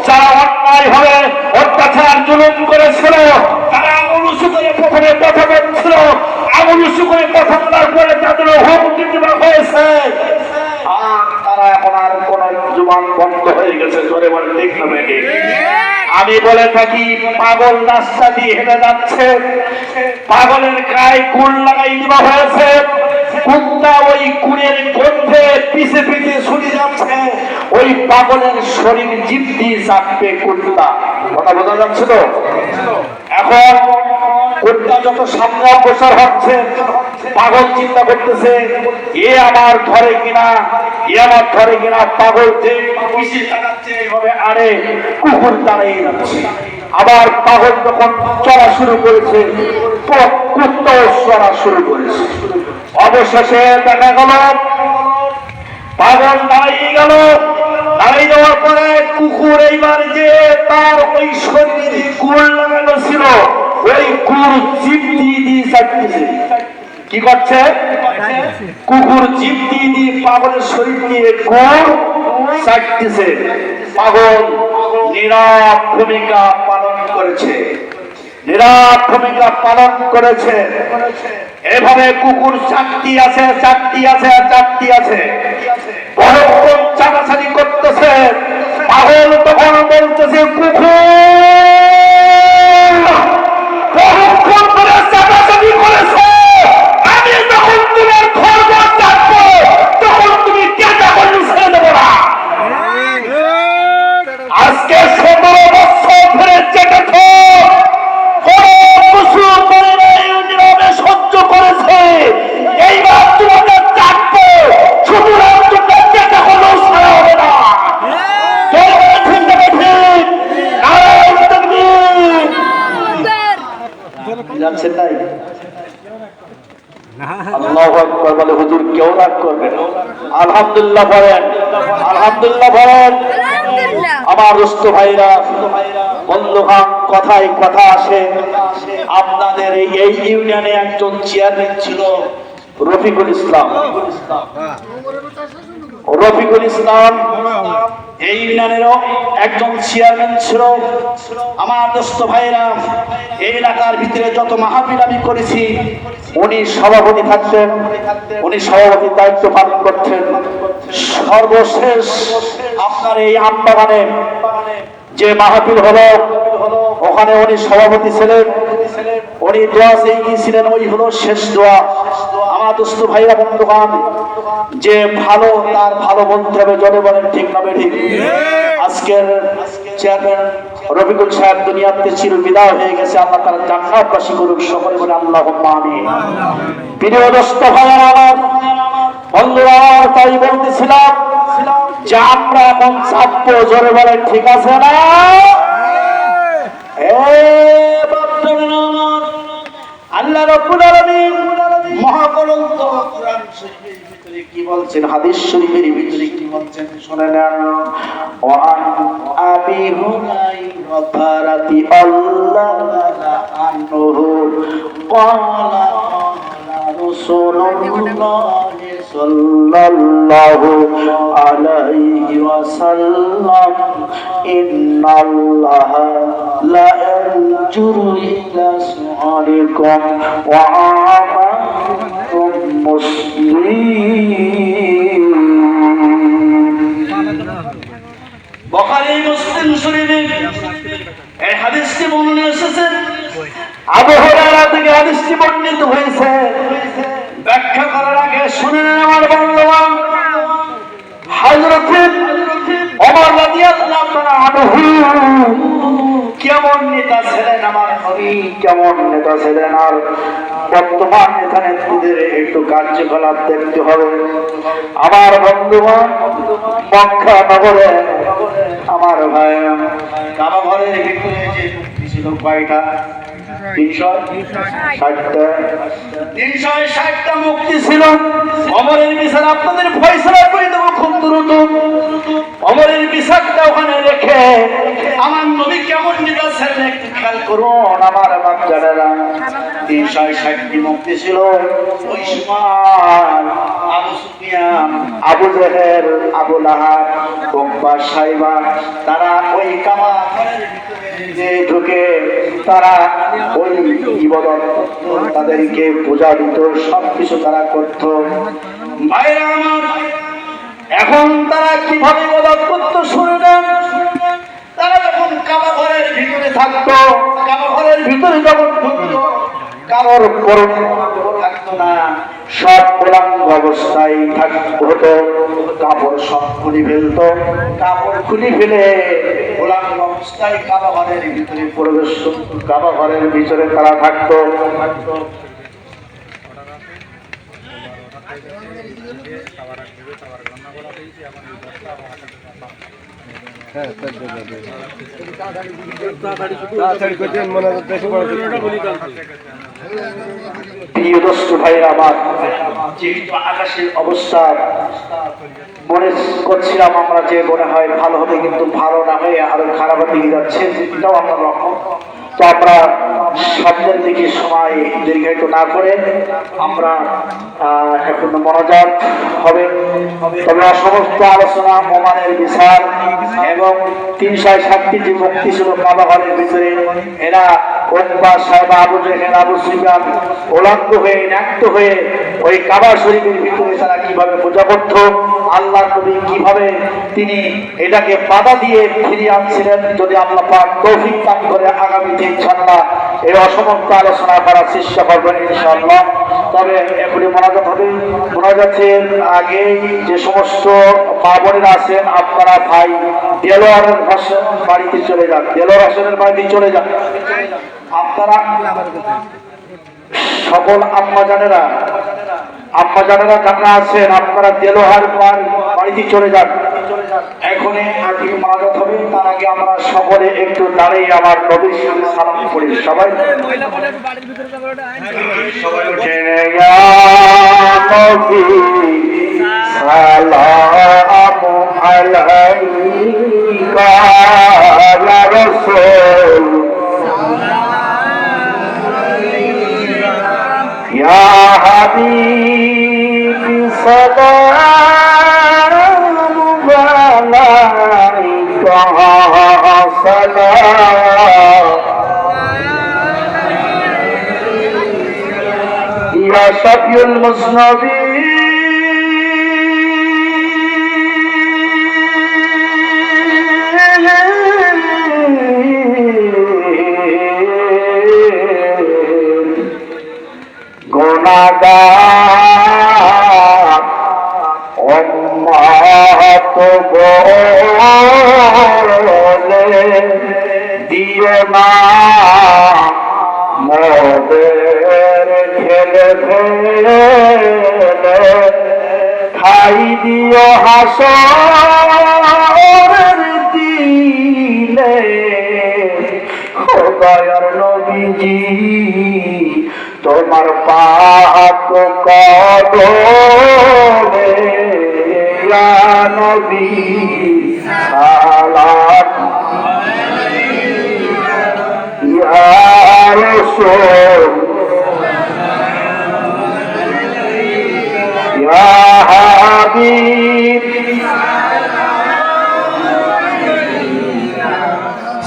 যারা অন্যায় ভাবে অত্যাচার জুলুম করেছিল, তারা আমল উঁচু করে প্রথমে কথা বলছিল, আমল উঁচু করে কথা বলার পরে তাদের হুকুম দেওয়া হয়েছে, আর তারা এখন আর কোন জুবান বন্ধ হয়ে গেছে, জোরে বলে ঠিক না বেঠিক? আমি বলে থাকি, পাগল রাস্তা দিয়ে হেঁটে যাচ্ছে, পাগলের গায়ে গুড় লাগাই দেওয়া হয়েছে, কুত্তা ওই গুড়ের গন্ধে পিছে পিছে ছুটে যাচ্ছে, ওই পাগলের শরীর জিভ দিয়ে চাপবে কুত্তা। কথা বোঝা যাচ্ছে তো? এখন কুত্তা যত সামনে অগ্রসর হচ্ছে, পাগল চিন্তা করতেছে এ আমার ধরে কিনা, এ আমার ধরে কিনা। পাগল যে পিছে তাকাচ্ছে, এইভাবে আরে কুকুর দাঁড়িয়ে যাচ্ছে। আবার পাগল যখন চলা শুরু করেছে, কুত্তাও চলা শুরু করেছে। অবশেষে দেখা গেল পাগল দাঁড়িয়ে গেল। দাঁড়িয়ে যাওয়ার পরে কুকুর এইবার যে তার ওই শরীরে গুড় লাগানো ছিল, ওই গুড় জিভ দিয়ে দিয়ে চাটতেছে। কি করছে? কুকুর জিভ দিয়ে দিয়ে পাগলের শরীর দিয়ে গুড় চাটতেছে। পাগল নীরব ভূমিকা পালন করেছে, নীরব ভূমিকা পালন করেছে। এভাবে কুকুর চাকতি আছে, চাকতি আছে, চাকতি আছে, বড়ক্ষণ চাটাচাটি করতেছে। পাগল তখন বলতেছে কুকুর বড়ক্ষণ করে চাটাচাটি করেছে, আমি যখন তোমার খর্ব চাটবো, তখন তুমি কেটা করলে ছেড়ে দেবো না। আজকে 17 বছর ধরে চেটেছ, সহ্য করেছে, এইবার তোমাদের চাটবো, সুতরাং তোমরা চেষ্টা করলেও ছাড়া হবে না। যাচ্ছে তাই আল্লাহু আকবার বলে, হুজুর কেউ রাগ করবে না। আলহামদুলিল্লাহ বলেন। আলহামদুলিল্লাহ বলেন। আমার দোস্ত ভাইরা, বন্ধুগণ, কথায় কথা আসে, আপনাদের এই ইউনিয়নে একজন চেয়ারম্যান ছিল রফিকুল ইসলাম। রফিকুল ইসলাম এই ইউনিয়নেরও একজন চেয়ারম্যান ছিল। আমার দোস্ত ভাইরা, এই এলাকার ভিতরে যত মাহফিল আমি করেছি উনি সভাপতি থাকতেন, উনি সভাপতির দায়িত্ব পালন করতেন। সর্বশেষ আপনার এই আমবাগানে যে মাহফিল হলো ওখানে উনি সভাপতি ছিলেন, উনি দোয়া চেয়ে গিয়েছিলেন, ওই হলো শেষ দোয়া। আমার দোস্ত ভাইরা, বন্ধুগণ, যে ভালো তার ভালো বলতে হবে, জনে বলেন ঠিক না ঠিক? আজকের চেয়ারম্যান রফিকুল সাহেব দুনিয়াতে চির বিদায় হয়ে গেছে, আল্লাহ তাআলা জান্নাতবাসী করুক, সকলে বলে আল্লাহুম্মা আমিন। প্রিয় দোস্ত ভাইরা আমার, বন্ধুরা, তাই বলতেছিলাম যে আমরা এখন ছাত্র, জোরে বলেন ঠিক আছে না? আল্লাহ রাব্বুল আলামিন মহাগ্রন্থ কোরআন শরীফের ভিতরে কি বলছেন, হাদিস শরীফের ভিতরে কি বলছেন শুনে নেন। ওয়ান আবি হুরায়রা রাদিয়াল্লাহু আনহু ক্বালা রাসূলুল্লাহ সাল্লাল্লাহু আলাইহি ওয়াসাল্লাম ইন্নাল্লাহা লা ইয়ানজুরু ইলা সুআলিকুম ওয়া আমাকুম মুসলিম। বুখারী মুসলিম শরীফে এই হাদিসটি বর্ণনা এসেছে। আবু হুরায়রা থেকে হাদিসটি বর্ণিত হয়েছে। ব্যাখ্যা করার আগে শুনে নেন আমার বন্ধুগণ, হযরত ওমর রাদিয়াল্লাহু আনহু কেমন নেতা ছিলেন, আমার নবী কেমন নেতা ছিলেন, আর বর্তমান নেতা নেত্রীদের একটু কার্যকলাপ দেখতে হবে। আমার বন্ধুগণ, মক্কা নগরে আমার ভাই কাবা ঘরের ভিতরে যে মূর্তি ছিল কয়টা? 360টা মুক্তি ছিল। ওমরের বিচার আপনাদের ফয়সালা করে দেব খুব দ্রুত। ওমরের বিচারটা ওখানে রেখে আমার নবী কেমন নেতা ছিলেন একটু খেয়াল করুন আমার বাচ্চারা। 360টি মুক্তি ছিল। ওই সময় আবু সুফিয়ান, আবু জেহেল, আবু লাহাব, উকবা, সাইবা তারা ওই কাবা ঘরের ভিতরে ঢুকে তারা ওই ইবাদত তাদেরকে পূজা দিত, সবকিছু তারা করত। ভাইরা আমার, এখন তারা কিভাবে ইবাদত করতো শুনে নেন। তারা যখন কাবা ঘরের ভিতরে থাকতো, কাবা ঘরের ভিতরে যখন ঢুকতো, কারোর করণে থাকতো না, সব উলঙ্গ অবস্থায় থাকতে হতো। কাপড় সব খুলে ফেলতো, কাপড় খুলে ফেলে উলঙ্গ অবস্থায় কাবা ঘরের ভিতরে প্রবেশ করতো, কাবা ঘরের ভিতরে তারা থাকতো। প্রিয় দোস্ত ভাইরা আমার, যেহেতু আকাশের অবস্থা মনে করছিলাম আমরা যে মনে হয় ভালো হবে, কিন্তু ভালো না হয়ে আরো খারাপের দিকে যাচ্ছে, এটাও আমরা লক্ষ্য। তো আমরা শব্দের দিকে সময় দীর্ঘায়িত না করে আমরা এখন মনোযোগ হবে। তবে সমস্ত আলোচনা ওমানের বিচার এবং 360টি যে মুক্তি ছিল কাবা ঘরের ভিতরে, এরা উকবা, সাইবা, আবু জেহেল, আবু সুফিয়ান উলঙ্গ হয়ে ন্যাক্ত হয়ে ওই কাবা শরীফের ভিতরে তারা কিভাবে পূজা করত, আল্লাহ নবী কিভাবে তিনি এটাকে বাধা দিয়ে ফিরিয়ে আনছিলেন। যদি আল্লাহ পাক তৌফিক দান করে আগামীতে ইনশাআল্লাহ এই অসমস্ত আলোচনা করার চেষ্টা করবেন ইনশাআল্লাহ। তবে এখনই মোনাজাত হবে। মোনাজাতের আগে যে সমস্ত মা বোনেরা আছেন আপনারা ভাই দেলোয়ারের বাড়িতে চলে যান, দেলোয়ার হোসেনের বাড়িতে চলে যান। আপনারা সকল আম্মা জানেরা যারা আছেন আপনারা দেলোহার বাড়িতে চলে যান। এখনই আগে মোনাজাত হবে, তার আগে আমরা সকলে একটু দাঁড়িয়ে আমার নবীর সাথে সালাম করি। সবাই উঠে সালামু আলাইকা ইয়া রাসূল ইয়া হাবিবি সালামু আলাইকা সালাম ইয়া শাফিউল মুজনবিন গুনাহগার উম্মত বলে দিও না মোদের ঠেলে ফেলে খাই দিও হাসরের দিলে খোদার নবীজি তোমার পাক কদমে ইয়া নবী সালাম ইয়া রাসূল ইয়া হাবিব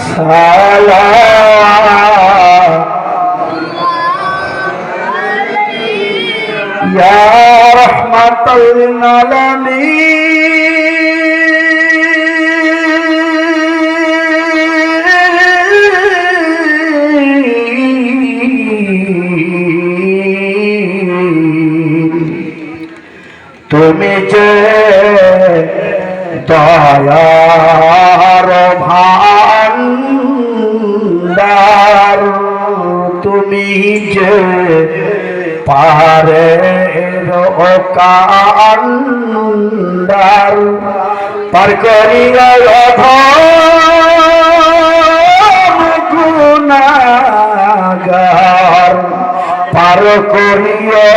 সালাম ইয়া রাহমাতাল লিল আলামিন তুমি যে দয়ার ভান্ডার তুমি যে পারের কান্ডার পার করিয়া গুনাহগার পার করিয়া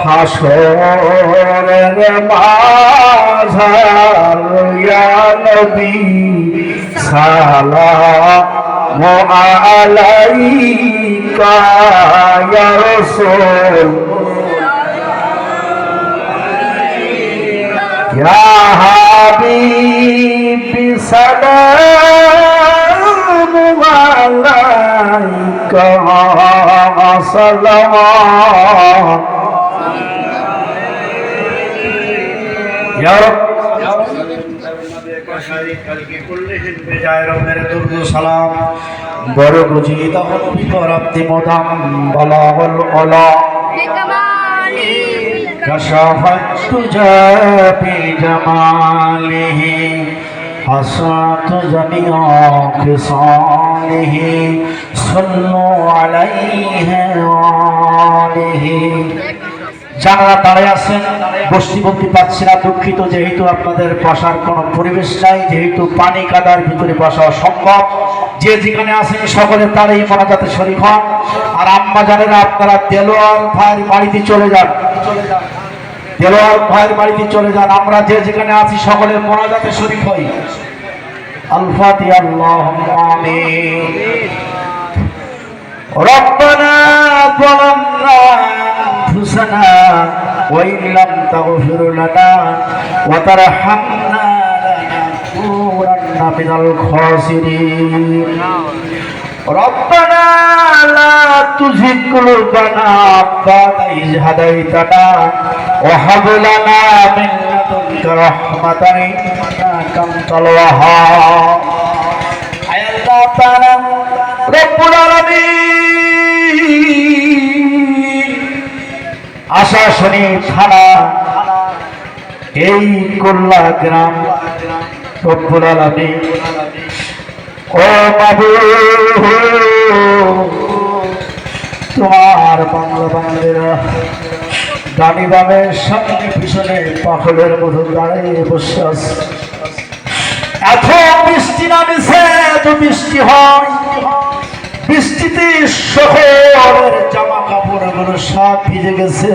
হাসরের মাঝার ইয়া নবী সালামু আলাইকা ইয়া রাসূল ইয়া হাবিবি সালামু আলাইকা সালাম ইয়া রব সালাম বড় বুঝি তখন বিপরাপ্তি মদাম বলাহল অলা كشفت تجا بجماله حسرت جميع خصاله صلوا عليه وآله যারা দাঁড়ায় আছেন বসতে বলতে পারছি না, দুঃখিত, যেহেতু আপনাদের বসার কোনো পরিবেশ নাই, যেহেতু পানি কাদার ভিতরে বসা অসম্ভব। যে যেখানে আছেন সকলে তারাই মোনাজাতে শরীক হন। আর আম্মা জানেরা আপনারা দেলোয়ার ভাইয়ের বাড়িতে চলে যান, দেলোয়ার ভাইয়ের বাড়িতে চলে যান। আমরা যে যেখানে আছি সকলে মোনাজাতে শরীক হই। আল ফাতিহা। আল্লাহুম্মা আমিন। রব্বানা যালামনা আনফুসানা ওয়া ইন লাম তাগফির লানা ওয়া তারহামনা লানাকুনান্না মিনাল খাসিরিন। রব্বানা লা তুযিগ কুলুবানা বা'দা ইয হাদাইতানা ওয়া হাব লানা মিন লাদুনকা রাহমাতান ইন্নাকা আনতাল ওয়াহ্হাব। আয় আল্লাহ তাআলা রব্বুল আলামিন, আশাশুনি থানা, এই কুল্লা গ্রাম, রব্বুল আলামিন ও মাবুদ, তোমার বাংলা বাঙালিরা ডানি বামের সামনে পিছনে পাগলের মতো দাঁড়িয়ে বসে আছে। এত বৃষ্টি নামেছে, এত বৃষ্টি হয়, বৃষ্টিতে শহরের জামা কাপড় কাপড়গুলো সব ভিজে গেছে,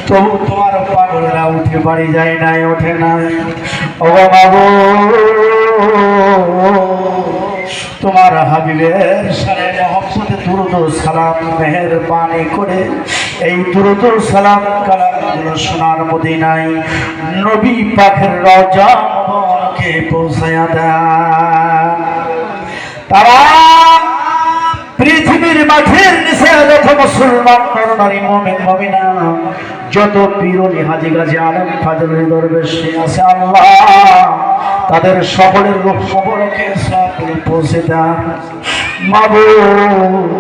তবু তোমার পাগলেরা উঠে বাড়ি যায় নাই, ওঠে নাই। ও বাবু, তোমার হাবিবের সারে মহব্বতে দুরুদ সালাম মেহেরবানি করে এই দুরুদ সালাম কালামগুলো সোনার মদিনায় নবী পাকের রওজা মুবারকে পৌঁছায়া দেয়। তারা পৃথিবীর মাঠের নিচে যত মুসলমান নরনারী মুমিন মুমিনা, যত পীরনি হাজী গাজী আলেম ফাজলের দরবেশ আছে, আল্লাহ তাদের সকলের রূপ খবরকে সব পৌঁছে দেন। মাবুদ,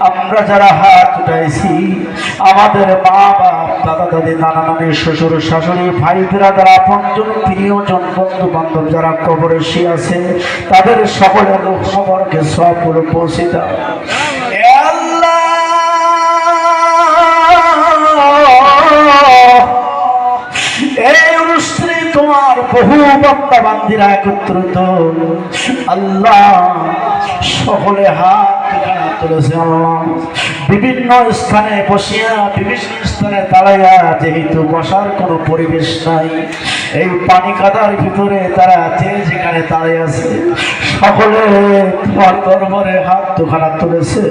আমরা যারা হাত উঠাইছি, আমাদের মা বাপ, দাদা দাদি, নানা নানি, শ্বশুর শাশুড়ি, ভাই বিরাদার, আপনজন, প্রিয়জন, বন্ধু বান্ধব যারা কবরে শুয়ে আছে, তাদের সকলের রূপ খবরকে সবগুলো পৌঁছে দাও। এ আল্লাহ, এই অনুষ্ঠানে তোমার বহু বান্দা বান্দিরা একত্রিত, আল্লাহ সকলে হাত তুলেছে। আল্লাহ বিভিন্ন স্থানে বসিয়া, বিভিন্ন স্থানে দাঁড়াইয়া, যেহেতু বসার কোনো পরিবেশ নাই, এই পানি কাদার ভিতরে তারা যে যেখানে দাঁড়িয়ে আছে, সকলে তোমার দরবারে হাত দুখানা তুলেছে।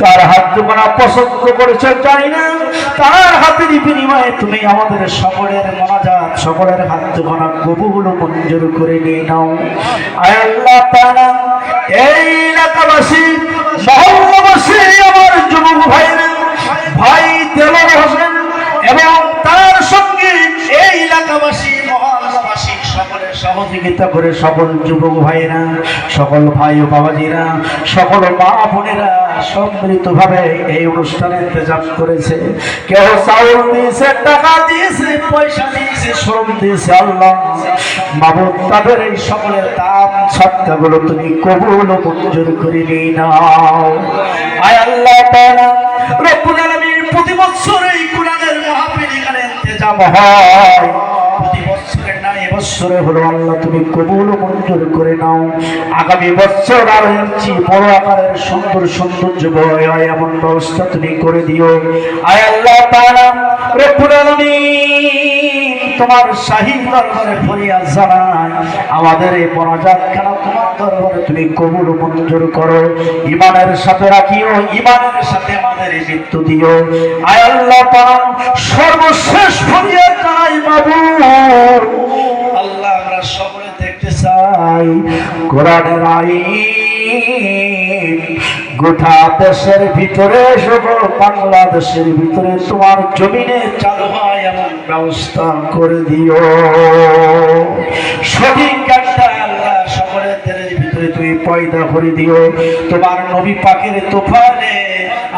কার হাত দুখানা পছন্দ করেছে জানি না, তার হাতের বিনিময়ে তুমি আমাদের সকলের মোনাজাত, সকলের হাত দুখানা কবুল মঞ্জুর করে নিয়ে নাও। আয় আল্লাহ তাআলা, এই এলাকাবাসী, মহল্লাবাসী, আমার যুবক ভাইরা, ভাই দেলোয়ার হোসেন এবং তার সঙ্গে এই এলাকাবাসী, মহল্লাবাসী সকলের সহযোগিতা করে সকল যুবক ভাইরা, সকল ভাই ও বাবাজিরা, সকল মা বোনেরা সম্মিলিতভাবে এই অনুষ্ঠানে ইন্তজাম করেছে। কেউ চাউল দিয়েছে, টাকা দিয়েছে, পয়সা দিয়েছে, শ্রম দিয়েছে। আল্লাহ মাবুদ, তাদের এই সকলের দান সদকাগুলো তুমি কবুল ও মঞ্জুর করে নিয়ে নাও। আয় আল্লাহ তাআলা রব্বুল আলামিন, প্রতি বছর এই কোরআনের মাহফিল এখানে ইন্তজাম হয়, প্রতি বছরে না এবছরে হলো, আল্লাহ তুমি কবুল ও মঞ্জুর করে নাও। আগামী বছর আরো ইঞ্চি বড় আকারের সুন্দর সৌন্দর্য হয় এমন ব্যবস্থা তুমি করে দিও। আয় আল্লাহ তাআলা রব্বুল আলামিন, তোমার শাহী দরবারে ফরিয়াদ জানাই, আমাদের এই মোনাজাত খানা তোমার দরবারে তুমি কবুল ও মঞ্জুর করো। ঈমানের সাথে রাখিও, ঈমানের সাথে আমাদের মৃত্যু দিও। আয় আল্লাহ তাআলা, সর্বশেষ ফরিয়াদ জানাই মাবুদ, আল্লাহ আমরা সকলে দেখতে চাই কোরআনের আইন গোটা দেশের ভিতরে, সকল বাংলাদেশের ভিতরে তোমার জমিনে চালু হয় এমন ব্যবস্থা করে দিও। সঠিক একটা আল্লাহ সকলের দেশের ভিতরে তুমি পয়দা করে দিও। তোমার নবী পাকের তুফানে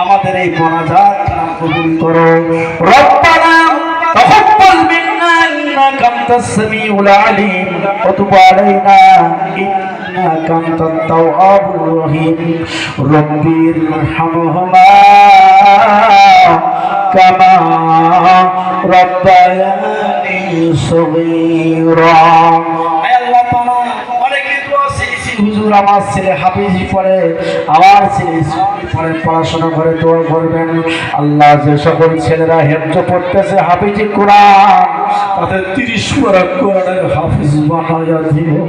আমাদের এই মোনাজাত কবুল করো। রব্বানা তাকাব্বাল মিন্না ইন্নাকা আনতাস সামিউল আলিম ওয়া তুব আলাইনা ইন্নাকা আনতাত তাওয়াবুর রহিম। রব্বিরহামহুমা কামা রাব্বায়ানি সগীরা। হুজুর, আমার ছেলে হাফিজি পড়ে, আমার ছেলে স্কুল পড়ে, পড়াশোনা করে দোয়া করবেন। আল্লাহ যে সকল ছেলেরা হেফজ পড়তেছে হাফিজি কোরআন, তাদের 30 পারা কোরআনের হাফিজ বানায়া দিও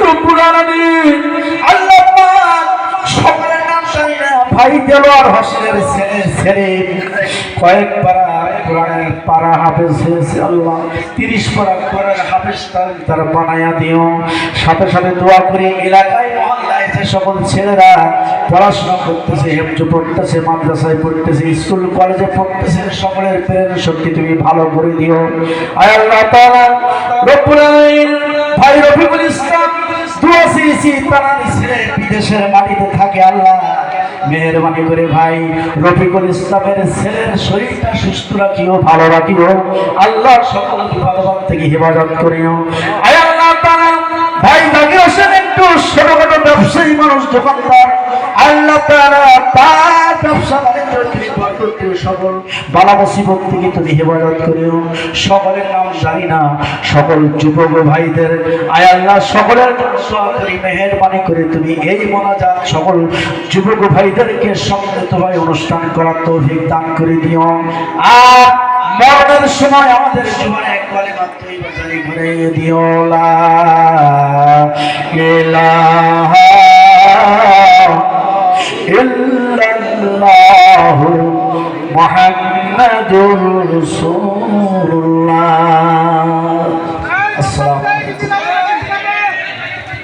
রব্বুল আলামিন। আল্লাহ পাক সকলের নাম জানি না, ভাই দেলোয়ার হোসেনের ছেলে কয়েক পারা কোরআনের পারা হাফেজ হয়েছে। আল্লাহ 30 পারা কোরআনের হাফেজ তারা বানায়া দিও। সাথে সাথে দোয়া করে এলাকায় মহল্লায় যে সকল ছেলেরা পড়াশোনা করতেছে, হেফজ পড়তেছে, মাদ্রাসায় পড়তেছে, স্কুল কলেজে পড়তেছে, সকলের প্রেরণা শক্তি তুমি ভালো করে দিও। আয় আল্লাহ তাআলা রব্বুল আলামিন, ভাই রফিকুল ইসলাম দোয়া চেয়েছি, তারা ছেলে বিদেশের মাটিতে থাকে। আল্লাহ মেহেরবানি করে ভাই রফিকুল ইসলামের ছেলের শরীরটা সুস্থ রাখিও, ভালো রাখিও। আল্লাহ সকল বিপদ থেকে হেফাজত করিও। আয় আল্লাহ তাআলা ভাই জাকির হোসেন একটু ছোটখাটো ব্যবসায়ী মানুষ, দোকানদার, আল্লাহ তাআলা তার ব্যবসা জন্য তুমি বরকত দিও, সকল বালা মুসিবত থেকে তুমি হেফাজত করিও। সকলের নাম জানি না, সকল যুবক ভাইদের আয় আল্লাহ সকলের দোয়া করি, মেহেরবানি করে তুমি এই মোনাজাত সকল যুবক ভাইদেরকে সম্মিলিতভাবে অনুষ্ঠান করার তৌফিক দান করে দিও। আর মরণের সময় আমাদের জীবনে এক কালেমা তৈবা জারি করে দিও, লা ইলাহা ইল্লাল্লাহু মুহাম্মাদুর রাসূলুল্লাহ।